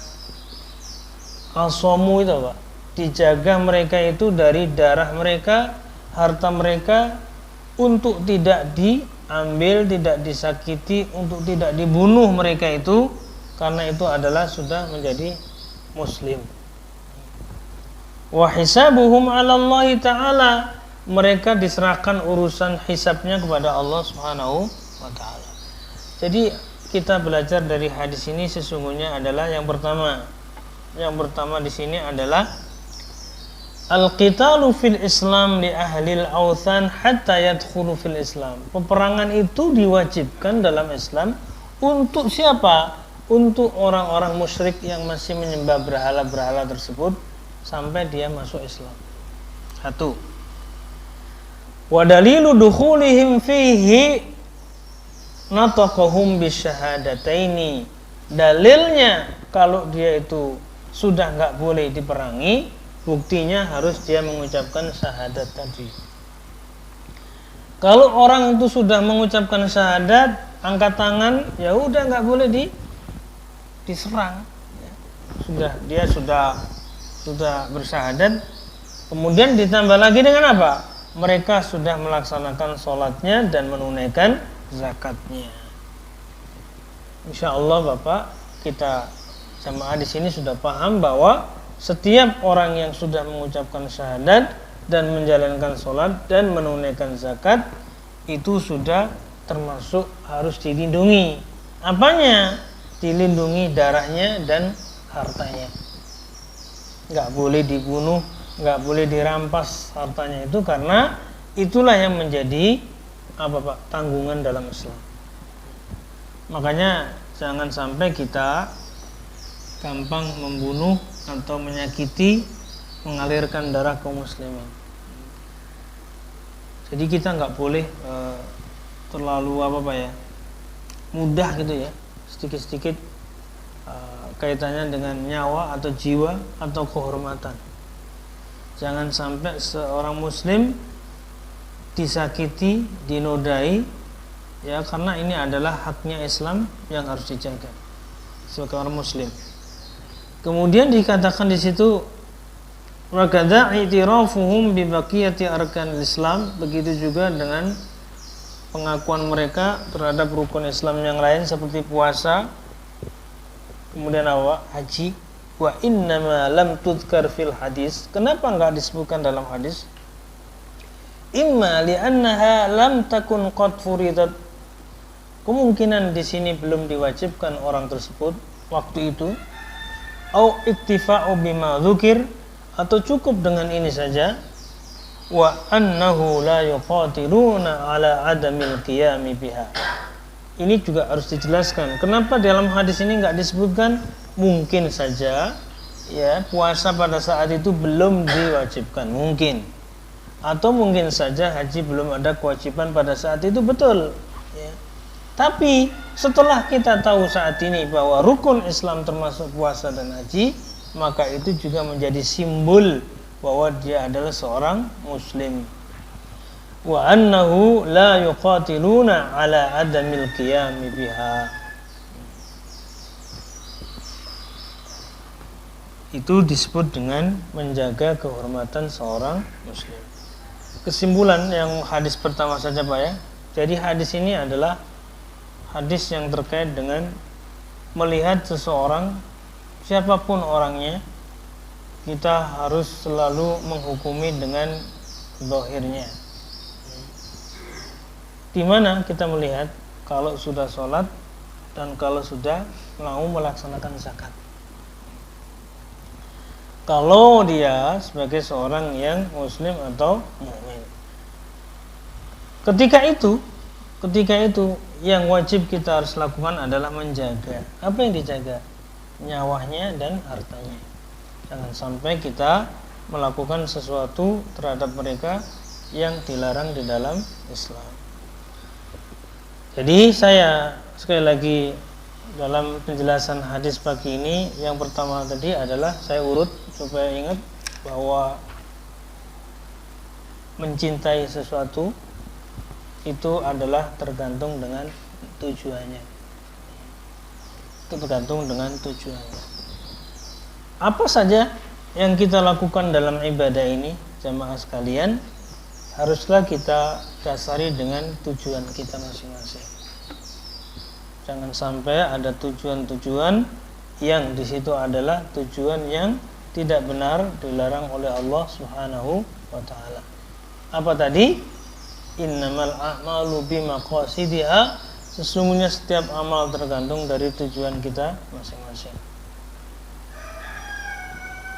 asamu itu, Pak, dijaga mereka itu dari darah mereka, harta mereka, untuk tidak diambil, tidak disakiti, untuk tidak dibunuh mereka itu, karena itu adalah sudah menjadi muslim. Wa hisabuhum 'ala Allah taala, mereka diserahkan urusan hisabnya kepada Allah Subhanahu wa taala. Jadi kita belajar dari hadis ini sesungguhnya adalah yang pertama di sini adalah al-qitalu fil Islam li ahlil authan hatta yadkhulu fil Islam. Peperangan itu diwajibkan dalam Islam untuk siapa? Untuk orang-orang musyrik yang masih menyembah berhala-berhala tersebut sampai dia masuk Islam. Satu. Wa dalilu dukhulihim fihi nataqahum bisyahadataini. Dalilnya kalau dia itu sudah enggak boleh diperangi, buktinya harus dia mengucapkan syahadat tadi. Kalau orang itu sudah mengucapkan syahadat, angkat tangan, ya udah enggak boleh diserang. Dia sudah bersyahadat. Kemudian ditambah lagi dengan apa? Mereka sudah melaksanakan sholatnya dan menunaikan zakatnya. Insya Allah Bapak, kita jamaah di sini sudah paham bahwa setiap orang yang sudah mengucapkan syahadat dan menjalankan sholat dan menunaikan zakat itu sudah termasuk harus dilindungi. Apanya? Dilindungi darahnya dan hartanya. Nggak boleh dibunuh, nggak boleh dirampas hartanya itu, karena itulah yang menjadi tanggungan dalam Islam. Makanya jangan sampai kita gampang membunuh atau menyakiti, mengalirkan darah kaum muslimin. Jadi kita nggak boleh terlalu mudah gitu ya, sedikit-sedikit kaitannya dengan nyawa atau jiwa atau kehormatan. Jangan sampai seorang muslim disakiti, dinodai, ya, karena ini adalah haknya Islam yang harus dijaga sebagai orang muslim. Kemudian dikatakan di situ wa kadza i'tirafuhum bi baqiyati arkanil Islam, begitu juga dengan pengakuan mereka terhadap rukun Islam yang lain seperti puasa, kemudian haji. Wa innama lam tudkar fil hadis, kenapa enggak disebutkan dalam hadis? Imma li'annaha lam takun qad furidat, kemungkinan di sini belum diwajibkan orang tersebut waktu itu, au iktifa'u bima dzukir, atau cukup dengan ini saja, wa annahu la yuqatiluna ala adamil qiyami biha. Ini juga harus dijelaskan. Kenapa dalam hadis ini enggak disebutkan? Mungkin saja ya puasa pada saat itu belum diwajibkan, mungkin. Atau mungkin saja haji belum ada kewajiban pada saat itu, betul ya. Tapi setelah kita tahu saat ini bahwa rukun Islam termasuk puasa dan haji, maka itu juga menjadi simbol bahwa dia adalah seorang muslim. Wa annahu la yuqatiluna ala adamil qiyami biha. Itu disebut dengan menjaga kehormatan seorang muslim. Kesimpulan yang hadis pertama saja Pak ya. Jadi hadis ini adalah hadis yang terkait dengan melihat seseorang, siapapun orangnya, kita harus selalu menghukumi dengan zahirnya. Di mana kita melihat kalau sudah sholat dan kalau sudah mau melaksanakan zakat. Kalau dia sebagai seorang yang muslim atau mukmin. Ketika itu yang wajib kita harus lakukan adalah menjaga. Apa yang dijaga? Nyawanya dan hartanya. Jangan sampai kita melakukan sesuatu terhadap mereka yang dilarang di dalam Islam. Jadi saya sekali lagi dalam penjelasan hadis pagi ini, yang pertama tadi adalah saya urut supaya ingat bahwa mencintai sesuatu itu adalah tergantung dengan tujuannya. Itu tergantung dengan tujuannya. Apa saja yang kita lakukan dalam ibadah ini, jamaah sekalian, haruslah kita dasari dengan tujuan kita masing-masing. Jangan sampai ada tujuan-tujuan yang di situ adalah tujuan yang tidak benar, dilarang oleh Allah Subhanahu wa taala. Apa tadi? Innamal a'malu bimaqasidiha, sesungguhnya setiap amal tergantung dari tujuan kita masing-masing.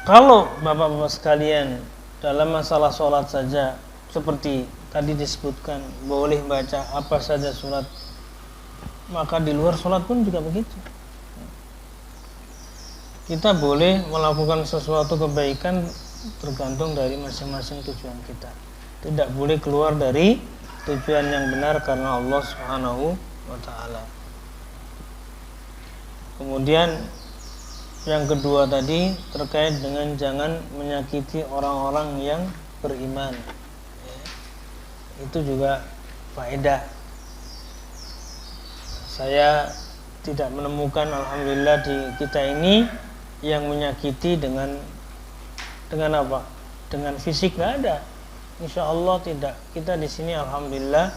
Kalau Bapak-bapak sekalian dalam masalah sholat saja, seperti tadi disebutkan, boleh baca apa saja surat, maka di luar sholat pun juga begitu. Kita boleh melakukan sesuatu kebaikan tergantung dari masing-masing tujuan kita. Tidak boleh keluar dari tujuan yang benar karena Allah Subhanahu wa taala. Kemudian yang kedua tadi terkait dengan jangan menyakiti orang-orang yang beriman. Itu juga faedah. Saya tidak menemukan, alhamdulillah, di kita ini yang menyakiti dengan apa? Dengan fisik, nggak ada. Insya Allah tidak. Kita di sini alhamdulillah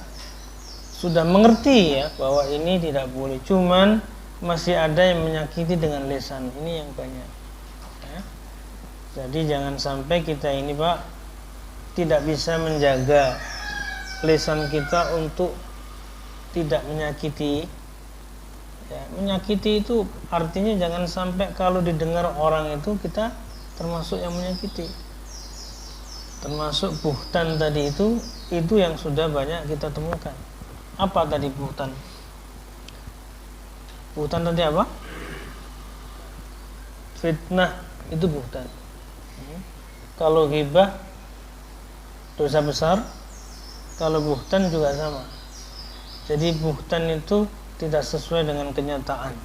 sudah mengerti ya bahwa ini tidak boleh. Cuman masih ada yang menyakiti dengan lisan. Ini yang banyak. Ya. Jadi jangan sampai kita ini Pak tidak bisa menjaga lisan kita untuk tidak menyakiti. Ya, menyakiti itu artinya jangan sampai kalau didengar orang itu kita termasuk yang menyakiti. Termasuk buhtan tadi itu yang sudah banyak kita temukan. Apa tadi buhtan? Buhtan tadi apa? Fitnah itu buhtan. Kalau ghibah dosa besar, kalau buhtan juga sama. Jadi buhtan itu tidak sesuai dengan kenyataan.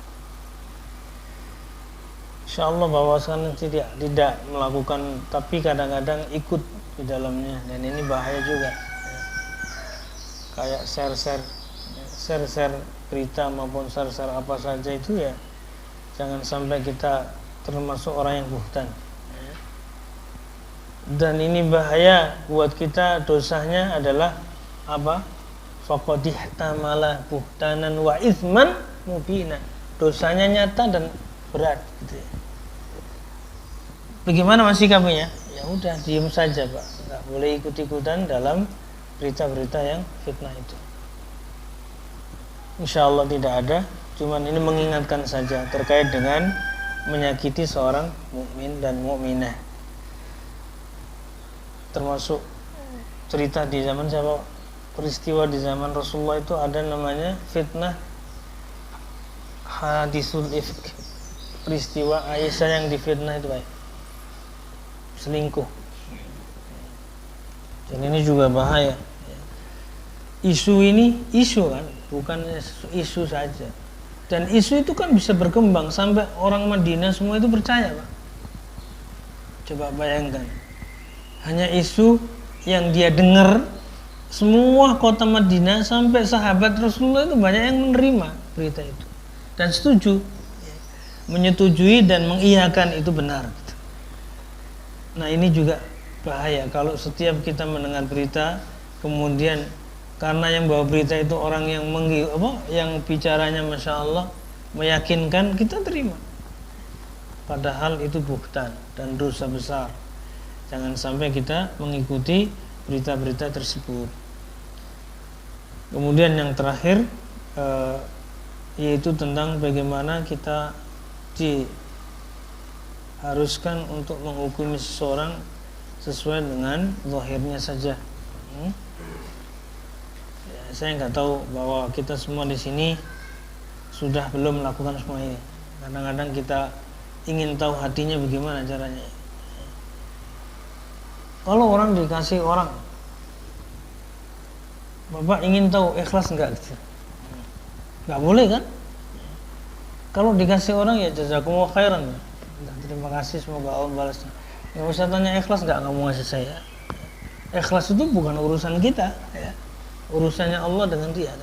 Insyaallah bahwasanya tidak melakukan, tapi kadang-kadang ikut di dalamnya, dan ini bahaya juga. Kayak share berita maupun share apa saja itu ya, jangan sampai kita termasuk orang yang buhtan. Dan ini bahaya buat kita, dosanya adalah apa? Faqad ihtamala buhtanan wa itsman mubina. Dosanya nyata dan berat gitu ya. Bagaimana masih kamunya? Ya udah, diam saja, Pak. Enggak boleh ikut-ikutan dalam berita-berita yang fitnah itu. Insyaallah tidak ada, cuman ini mengingatkan saja terkait dengan menyakiti seorang mukmin dan mukminah. Termasuk cerita di zaman siapa, peristiwa di zaman Rasulullah itu ada namanya fitnah hadisul ifk, peristiwa Aisyah yang difitnah itu baik selingkuh. Dan ini juga bahaya. Isu ini isu kan, bukan isu saja. Dan isu itu kan bisa berkembang sampai orang Madinah semua itu percaya, Pak. Coba bayangkan. Hanya isu yang dia dengar, semua kota Madinah sampai sahabat Rasulullah itu banyak yang menerima berita itu dan setuju, menyetujui dan mengiyakan itu benar. Nah ini juga bahaya kalau setiap kita mendengar berita kemudian karena yang bawa berita itu orang yang yang bicaranya masya Allah meyakinkan, kita terima, padahal itu buhtan dan dosa besar. Jangan sampai kita mengikuti berita-berita tersebut. Kemudian yang terakhir yaitu tentang bagaimana kita diharuskan untuk menghukumi seseorang sesuai dengan zahirnya saja. Saya nggak tahu bahwa kita semua di sini sudah belum melakukan semua ini. Kadang-kadang kita ingin tahu hatinya bagaimana caranya. Kalau orang dikasih orang, Bapak ingin tahu ikhlas enggak gitu. Enggak boleh kan? Kalau dikasih orang ya jazakumullah khairan. Terima kasih, semoga Allah balasnya. Enggak usah tanya ikhlas enggak kamu ngasih saya. Ikhlas itu bukan urusan kita ya. Urusannya Allah dengan dia.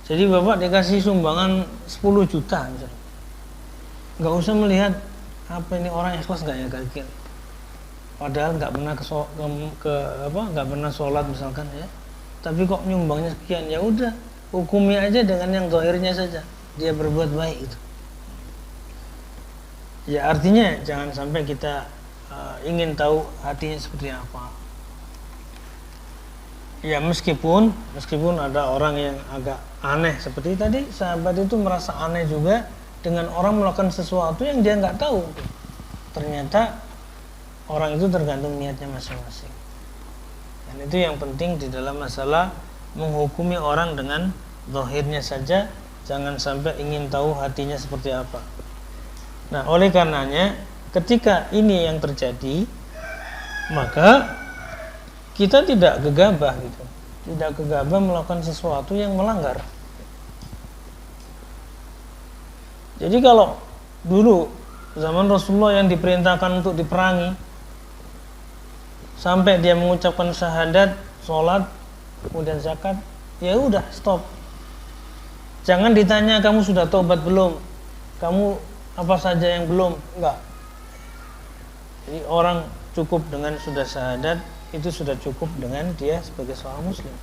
Jadi Bapak dikasih sumbangan 10 juta misalnya. Enggak usah melihat apa ini orang ikhlas enggak ya kira-kira. Padahal nggak pernah nggak pernah sholat misalkan ya, tapi kok nyumbangnya sekian, ya udah hukumi aja dengan yang zahirnya saja, dia berbuat baik itu. Ya artinya jangan sampai kita ingin tahu hatinya seperti apa. Ya meskipun ada orang yang agak aneh seperti tadi sahabat itu merasa aneh juga dengan orang melakukan sesuatu yang dia nggak tahu. Ternyata orang itu tergantung niatnya masing-masing. Dan itu yang penting di dalam masalah menghukumi orang dengan zahirnya saja, jangan sampai ingin tahu hatinya seperti apa. Nah, oleh karenanya ketika ini yang terjadi, maka kita tidak gegabah gitu. Tidak gegabah melakukan sesuatu yang melanggar. Jadi kalau dulu zaman Rasulullah yang diperintahkan untuk diperangi, sampai dia mengucapkan syahadat, sholat, kemudian zakat, ya udah stop. Jangan ditanya kamu sudah tobat belum, kamu apa saja yang belum, enggak. Jadi orang cukup dengan sudah syahadat, itu sudah cukup dengan dia sebagai seorang muslim.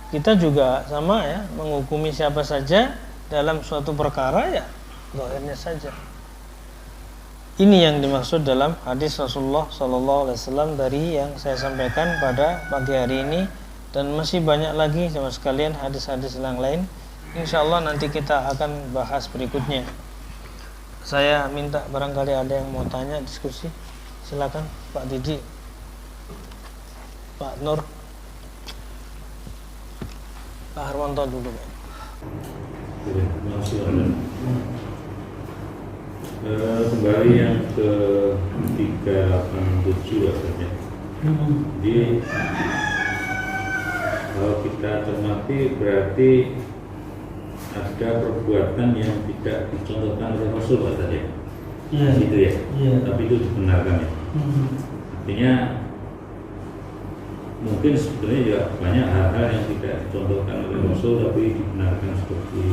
Kita juga sama ya, menghukumi siapa saja dalam suatu perkara ya zahirnya saja. Ini yang dimaksud dalam hadis Rasulullah SAW dari yang saya sampaikan pada pagi hari ini, Dan masih banyak lagi sama sekalian hadis-hadis yang lain. Insya Allah nanti kita akan bahas berikutnya. Saya minta barangkali ada yang mau tanya, diskusi. Silakan Pak Didi, Pak Nur, Pak Harwanto dulu. Terima kasih. Kembali yang ke 387 rasanya. Jadi kalau kita cermati berarti ada perbuatan yang tidak dicontohkan oleh Rasul katanya. Iya. Gitu ya. Iya. Tapi itu dibenarkan ya. Artinya mungkin sebenarnya ya banyak hal-hal yang tidak dicontohkan oleh Rasul tapi dibenarkan seperti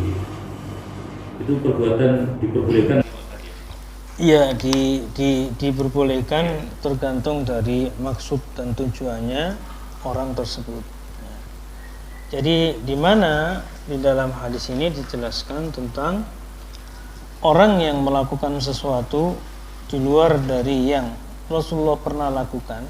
itu. Perbuatan diperbolehkan. Iya, diperbolehkan tergantung dari maksud dan tujuannya orang tersebut. Jadi di mana di dalam hadis ini dijelaskan tentang orang yang melakukan sesuatu di luar dari yang Rasulullah pernah lakukan,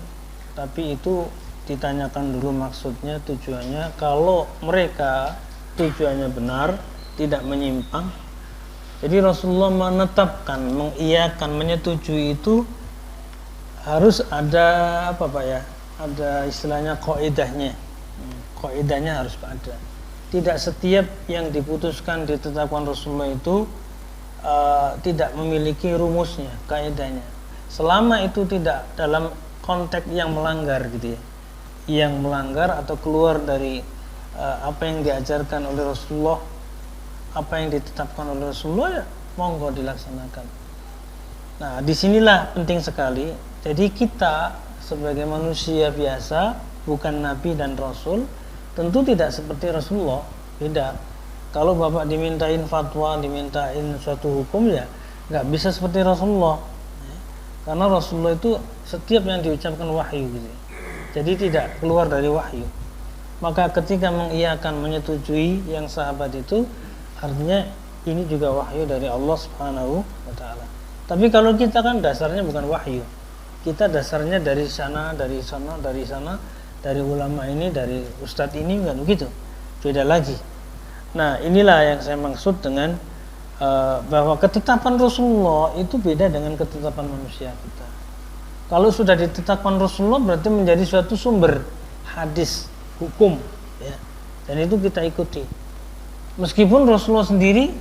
tapi itu ditanyakan dulu maksudnya, tujuannya. Kalau mereka tujuannya benar, tidak menyimpang, jadi Rasulullah menetapkan, mengiyakan, menyetujui itu harus ada apa Pak ya? Ada istilahnya qaidahnya. Qaidahnya harus ada. Tidak setiap yang diputuskan ditetapkan Rasulullah itu tidak memiliki rumusnya, kaidahnya. Selama itu tidak dalam konteks yang melanggar gitu ya. Yang melanggar atau keluar dari apa yang diajarkan oleh Rasulullah, apa yang ditetapkan oleh Rasulullah, ya monggo dilaksanakan. Nah, disinilah penting sekali. Jadi kita sebagai manusia biasa, bukan Nabi dan Rasul, tentu tidak seperti Rasulullah, beda. Kalau Bapak dimintain fatwa, dimintain suatu hukum, ya nggak bisa seperti Rasulullah, karena Rasulullah itu setiap yang diucapkan wahyu gitu. Jadi tidak keluar dari wahyu. Maka ketika mengiyakan, menyetujui yang sahabat itu, artinya ini juga wahyu dari Allah Subhanahu wa taala. Tapi kalau kita kan dasarnya bukan wahyu. Kita dasarnya dari sana, dari sana, dari sana, dari ulama ini, dari ustadz ini, enggak begitu. Beda lagi. Nah, inilah yang saya maksud dengan bahwa ketetapan Rasulullah itu beda dengan ketetapan manusia kita. Kalau sudah ditetapkan Rasulullah berarti menjadi suatu sumber hadis, hukum, ya. Dan itu kita ikuti. Meskipun Rasulullah sendiri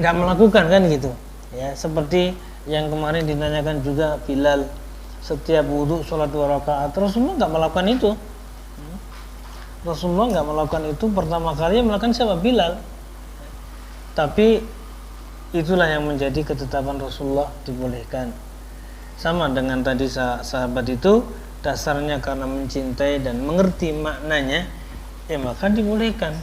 nggak melakukan kan gitu, ya, seperti yang kemarin ditanyakan juga Bilal, setiap wudhu sholat 2 rakaat, Rasulullah nggak melakukan itu. Rasulullah nggak melakukan itu. Pertama kali yang melakukan siapa? Bilal. Tapi itulah yang menjadi ketetapan Rasulullah, dibolehkan. Sama dengan tadi sahabat itu, dasarnya karena mencintai dan mengerti maknanya, ya maka dibolehkan.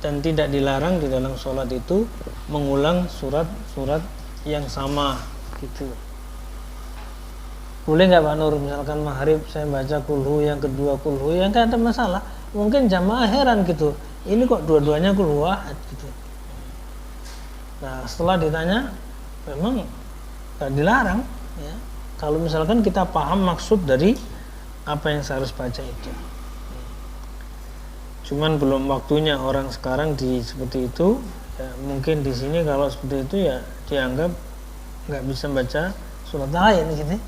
Dan tidak dilarang di dalam sholat itu mengulang surat-surat yang sama gitu. Boleh nggak Pak Nur, misalkan maghrib saya baca kulhu, yang kedua kulhu, yang nggak ada masalah. Mungkin jamaah heran gitu, ini kok dua-duanya kulhu ahad gitu. Nah, setelah ditanya, memang nggak dilarang, ya. Kalau misalkan kita paham maksud dari apa yang saya harus baca itu. Cuman belum waktunya orang sekarang seperti itu. Ya, mungkin di sini kalau seperti itu ya dianggap nggak bisa baca surat lain gitu.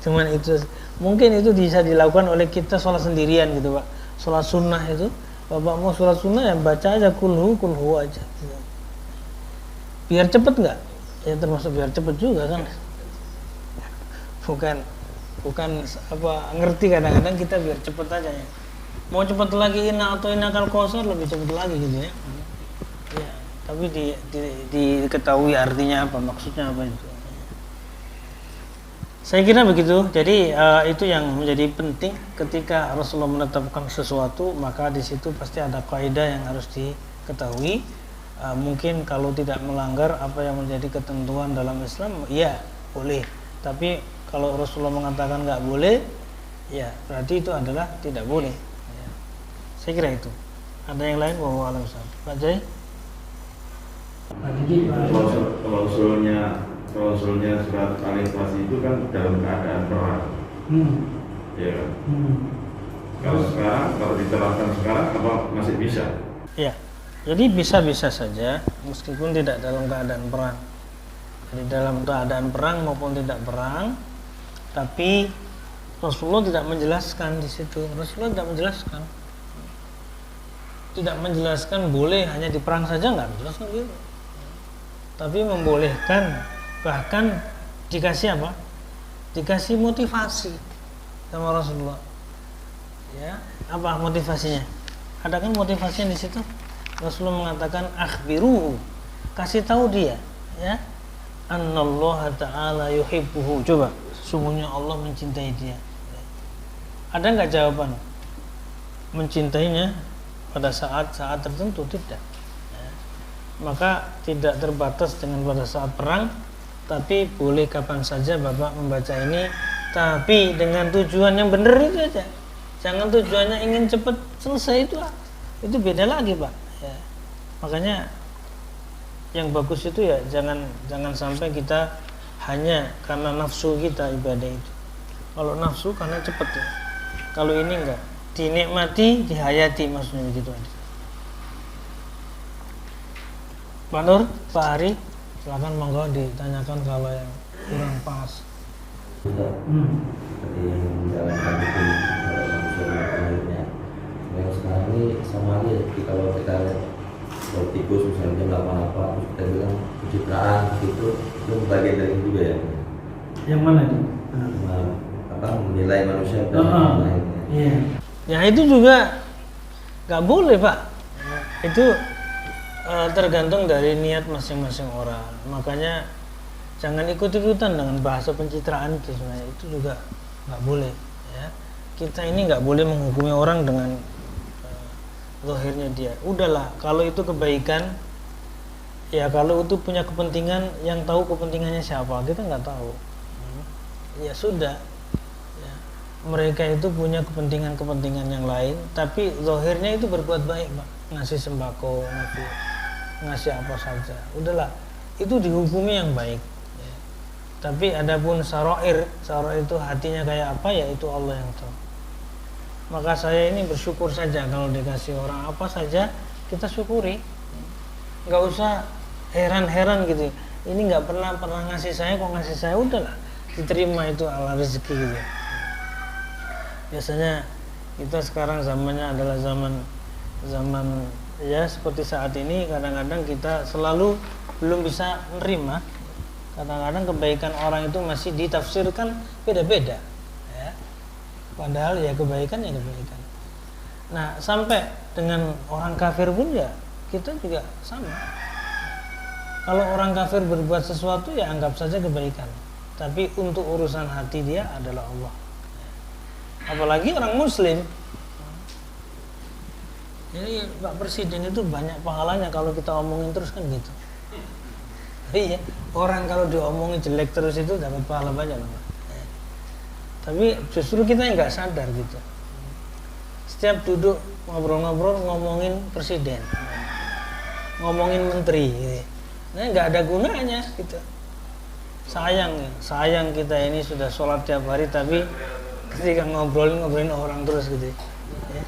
Cuman itu mungkin itu bisa dilakukan oleh kita sholat sendirian gitu Pak. Sholat sunnah itu, Bapak mau sholat sunnah ya baca aja kulhu aja. Gitu. Biar cepet nggak? Ya termasuk biar cepet juga kan. Bukan apa ngerti, kadang-kadang kita biar cepet aja ya. Mau cepet lagi atau inakal kausar lebih cepet lagi gitu ya. Ya, tapi diketahui artinya apa, maksudnya apa itu. Saya kira begitu. Jadi itu yang menjadi penting ketika Rasulullah menetapkan sesuatu, maka di situ pasti ada kaidah yang harus diketahui. Mungkin kalau tidak melanggar apa yang menjadi ketentuan dalam Islam, ya boleh. Tapi kalau Rasulullah mengatakan nggak boleh, ya berarti itu adalah tidak boleh. Ya. Saya kira itu. Ada yang lain? Wallahu a'lam bishawab. Pak Jai? Klausulnya surat Al-Ikhlas itu kan dalam keadaan perang, ya kan? Kalau diterapkan sekarang apa masih bisa? Ya, jadi bisa-bisa saja meskipun tidak dalam keadaan perang. Jadi dalam keadaan perang maupun tidak perang, tapi Rasulullah tidak menjelaskan di situ. Rasulullah tidak menjelaskan boleh hanya di perang saja, nggak menjelaskan gitu. Tapi membolehkan, bahkan dikasih apa? Dikasih motivasi sama Rasulullah. Ya, apa motivasinya? Ada kan motivasinya di situ? Rasulullah mengatakan akhbiruhu, kasih tahu dia, ya, annallaha ta'ala yuhibbuhu. Coba, sesungguhnya Allah mencintai dia. Ada nggak jawaban? Mencintainya pada saat-saat tertentu? Tidak. Ya. Maka tidak terbatas dengan pada saat perang, tapi boleh kapan saja Bapak membaca ini, tapi dengan tujuan yang benar itu aja. Jangan tujuannya ingin cepat selesai, itu beda lagi, Pak. Ya. Makanya yang bagus itu ya jangan sampai kita hanya karena nafsu kita ibadah itu. Kalau nafsu karena cepat ya. Kalau ini enggak, dinikmati, dihayati, maksudnya begitu aja. Pak Nur, Pak Ari, silakan monggo ditanyakan kalau yang kurang pas. Seperti yang menjalankan hukum manusia menurutnya. Yang sekarang ini sama aja. Jadi kalau kita politikus misalnya dia melakukan apa, terus kita bilang pencitraan gitu, itu bagian dari itu juga ya. Yang mana itu? Menilai manusia dan lainnya. Iya. Ya itu juga nggak boleh, Pak. Itu tergantung dari niat masing-masing orang. Makanya jangan ikut-ikutan dengan bahasa pencitraan itu sebenarnya, itu juga nggak boleh. Ya. Kita ini nggak boleh menghukumi orang dengan zahirnya dia. Udahlah, kalau itu kebaikan, ya kalau itu punya kepentingan, yang tahu kepentingannya siapa, kita nggak tahu. Ya sudah. Ya. Mereka itu punya kepentingan-kepentingan yang lain, tapi zahirnya itu berbuat baik, Pak. Ngasih sembako, ngasih apa saja. Udahlah, itu dihukumi yang baik. Ya. Tapi adapun sarair itu hatinya kayak apa, ya itu Allah yang tahu. Maka saya ini bersyukur saja kalau dikasih orang apa saja kita syukuri, nggak usah heran-heran gitu. Ini nggak pernah ngasih saya, kok ngasih saya, udahlah diterima, itu ala rezeki gitu. Biasanya kita sekarang zamannya adalah zaman ya seperti saat ini, kadang-kadang kita selalu belum bisa menerima. Kadang-kadang kebaikan orang itu masih ditafsirkan beda-beda. Padahal ya kebaikan. Nah, sampai dengan orang kafir pun ya kita juga sama. Kalau orang kafir berbuat sesuatu ya anggap saja kebaikan. Tapi untuk urusan hati dia adalah Allah. Apalagi orang muslim. Jadi Pak Presiden itu banyak pahalanya kalau kita omongin terus kan gitu. Iya, orang kalau diomongin jelek terus itu dapat pahala banyak loh, Pak. Tapi justru kita yang nggak sadar gitu. Setiap duduk ngobrol-ngobrol ngomongin presiden, ngomongin menteri, gitu. Nah nggak ada gunanya gitu. Sayang kita ini sudah sholat tiap hari, tapi ketika ngobrolin orang terus gitu. Ya.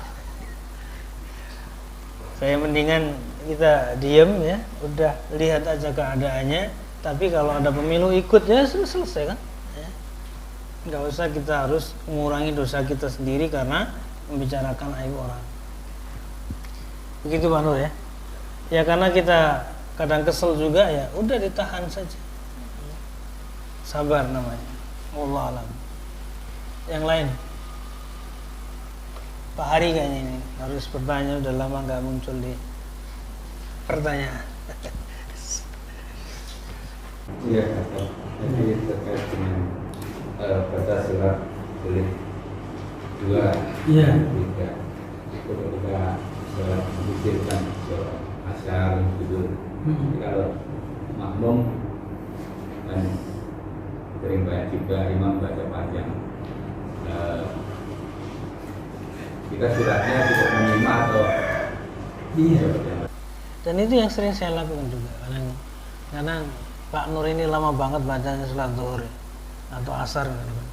Saya mendingan kita diem ya, udah lihat aja keadaannya. Tapi kalau ada pemilu ikut ya selesai kan. Nggak usah kita harus mengurangi dosa kita sendiri karena membicarakan aib orang. Begitu Pak Nur ya. Ya karena kita kadang kesel juga ya, udah ditahan saja. Sabar namanya. Wallahu alam. Yang lain. Pak Hari kayaknya ini harus bertanya, udah lama nggak muncul di pertanyaan. Iya, jadi terkait dengan baca surat Al 2, 3 itu ketika sholat mengucapkan sholat asyar tidur. Kalau makmum dan sering banyak juga imam baca panjang, kita suratnya cukup menyimak atau iya. Dan itu yang sering saya lakukan juga karena Pak Nur ini lama banget bacanya sholat zuhur atau asar gitu.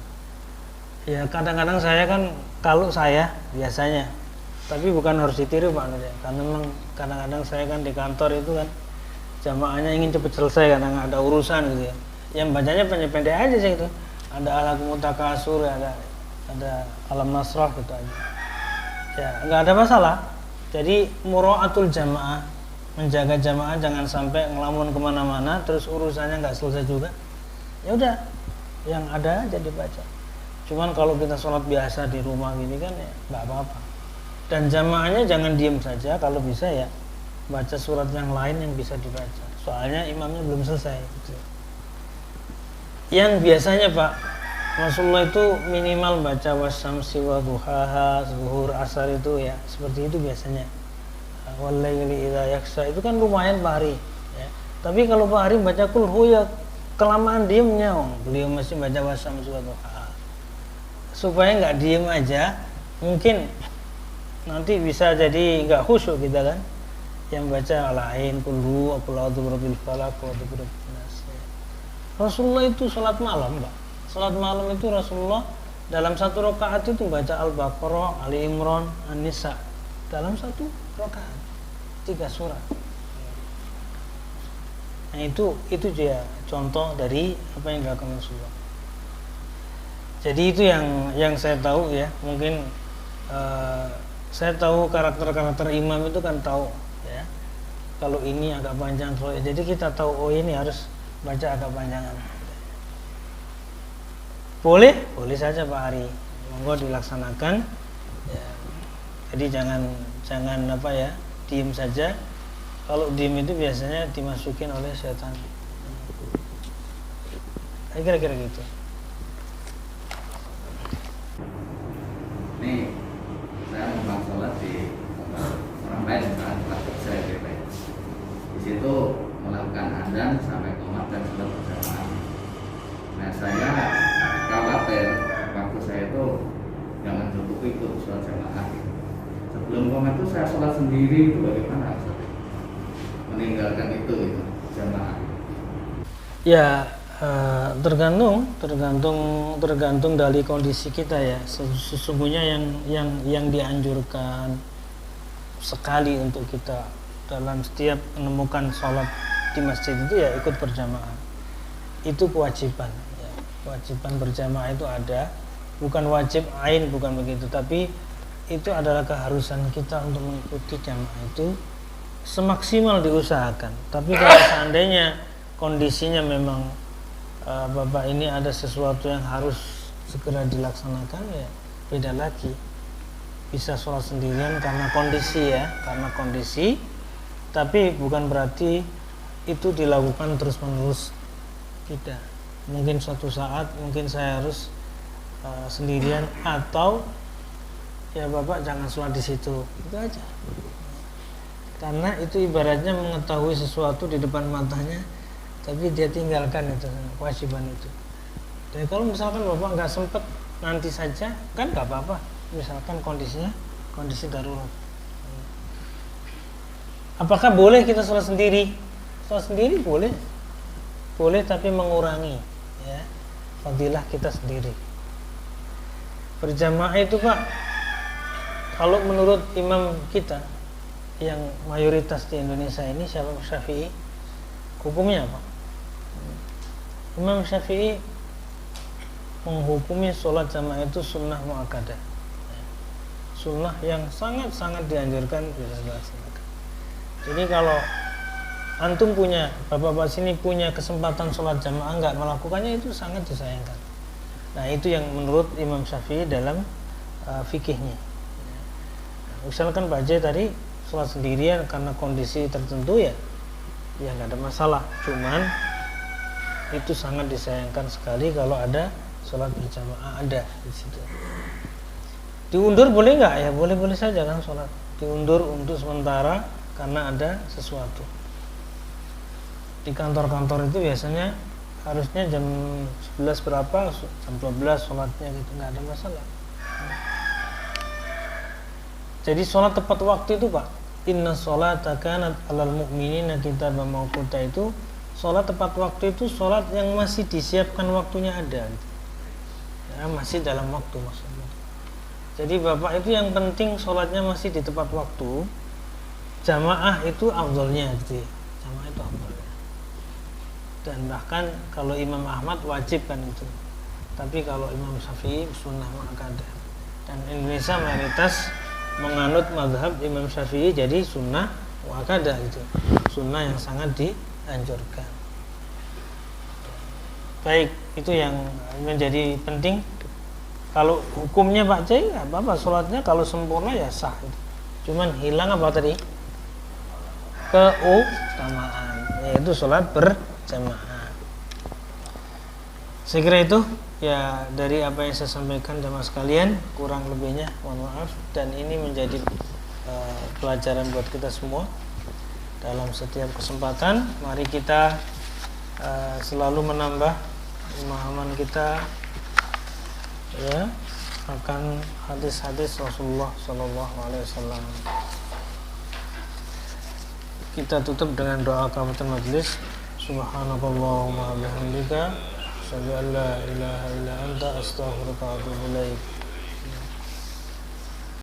Ya kadang-kadang saya kan, kalau saya biasanya, tapi bukan harus ditiru Pak Nur ya, karena memang kadang-kadang saya kan di kantor itu kan jamaahnya ingin cepat selesai karena nggak ada urusan gitu ya. Yang bacanya pendek-pendek aja sih itu. Ada Alakum Mutakasur, ada Alam Nasrah gitu aja. Ya nggak ada masalah. Jadi muraatul jamaah, menjaga jamaah jangan sampai ngelamun kemana-mana terus urusannya nggak selesai juga. Ya udah, yang ada aja dibaca. Cuman kalau kita sholat biasa di rumah gini kan ya nggak apa-apa. Dan jamaahnya jangan diem saja, kalau bisa ya baca surat yang lain yang bisa dibaca. Soalnya imamnya belum selesai. Gitu. Yang biasanya Pak, Rasulullah itu minimal baca wasyamsi wa duhaha, zuhur, asar itu ya seperti itu biasanya. Wallaili idza yaksha itu kan lumayan Pak Hari. Ya. Tapi kalau Pak Hari baca kulhu ya kelamaan diemnya, beliau masih baca wasyamsi wa duhaha. Supaya nggak diem aja, mungkin nanti bisa jadi nggak khusyuk kita kan. Yang baca lain kulhu, aqul a'udzu birabbil falaq, wa a'udzu birabbin nas. Rasulullah itu sholat malam, Pak. Sholat malam itu Rasulullah dalam satu rakaat itu baca Al-Baqarah, Ali Imran, An-Nisa dalam satu rakaat 3 surat. Nah itu dia contoh dari apa yang dilakukan Rasulullah. Jadi itu yang saya tahu ya. Mungkin saya tahu karakter imam itu kan tahu ya. Kalau ini agak panjang, kalau jadi kita tahu oh ini harus baca agak panjangan. Boleh saja Pak Hari, monggo dilaksanakan. Ya. Jadi jangan apa ya, diem saja. Kalau diem itu biasanya dimasukin oleh setan. Kira-kira gitu. Nih, saya numpang sholat di orang lain, tempat kerja gitu. Di situ melakukan adzan sampai qomat dan sholat berjamaah. Nah saya khawatir waktu saya itu jangan cukup ikut sholat jamaah. Sebelum qomat itu saya sholat sendiri, itu bagaimana? Meninggalkan itu jamaah. Ya tergantung dari kondisi kita ya. Sesungguhnya yang dianjurkan sekali untuk kita dalam setiap menemukan sholat di masjid itu ya ikut berjamaah. Itu kewajiban ya. Kewajiban berjamaah itu ada, bukan wajib ain, bukan begitu, tapi itu adalah keharusan kita untuk mengikuti jamaah itu semaksimal diusahakan. Tapi kalau seandainya kondisinya memang Bapak ini ada sesuatu yang harus segera dilaksanakan ya beda lagi. Bisa sholat sendirian karena kondisi, tapi bukan berarti itu dilakukan terus menerus tidak. Mungkin suatu saat mungkin saya harus sendirian, atau ya Bapak jangan sholat di situ, itu aja. Karena itu ibaratnya mengetahui sesuatu di depan matanya tapi dia tinggalkan itu kewajiban itu. Dan kalau misalkan Bapak nggak sempat, nanti saja kan nggak apa-apa. Misalkan kondisi darurat. Apakah boleh kita sholat sendiri? Sholat sendiri boleh, tapi mengurangi ya fadilah kita sendiri. Berjamaah itu Pak, kalau menurut imam kita yang mayoritas di Indonesia ini, siapa? Syafi'i, hukumnya apa? Imam Syafi'i menghukumi sholat jamaah itu sunnah muakkadah, sunnah yang sangat-sangat dianjurkan bisa dilaksanakan. Jadi kalau antum punya, bapak-bapak sini punya kesempatan sholat jamaah nggak melakukannya, itu sangat disayangkan. Nah itu yang menurut Imam Syafi'i dalam fikihnya. Misalkan Pak J tadi sholat sendirian karena kondisi tertentu ya nggak ada masalah. Cuman itu sangat disayangkan sekali kalau ada sholat berjamaah ada di situ. Diundur boleh nggak? Ya boleh saja kan sholat. Diundur untuk sementara karena ada sesuatu. Di kantor-kantor itu biasanya harusnya jam 11 berapa, jam 12 sholatnya gitu, nggak ada masalah. Jadi sholat tepat waktu itu Pak, inna sholata kanat alal mu'minina kitaban mawquta, itu sholat tepat waktu itu sholat yang masih disiapkan waktunya ada gitu. karena masih dalam waktu maksudnya. Jadi bapak itu yang penting sholatnya masih di tepat waktu. Jamaah itu afdolnya gitu ya. Jamaah itu afdolnya. Dan bahkan kalau Imam Ahmad wajib kan itu. Tapi kalau Imam Syafi'i sunnah muakkadah. Dan Indonesia mayoritas menganut mazhab Imam Syafi'i, jadi sunnah muakkadah itu. Sunnah yang sangat dianjurkan. Baik, itu yang menjadi penting. Kalau hukumnya Pak C, nggak apa-apa, sholatnya kalau sempurna ya sah. Cuman hilang apa tadi? Keutamaan, yaitu sholat berjamaah. Saya kira itu ya dari apa yang saya sampaikan jamaah sekalian, kurang lebihnya mohon maaf. Dan ini menjadi pelajaran buat kita semua dalam setiap kesempatan. Mari kita selalu menambah pemahaman kita ya akan hadis-hadis Rasulullah Shallallahu Alaihi Wasallam. Kita tutup dengan doa kafaratul majelis. Subhanakallahumma wa bihamdika, asyhadu an la ilaha illa anta, astaghfiruka wa atubu ilaik.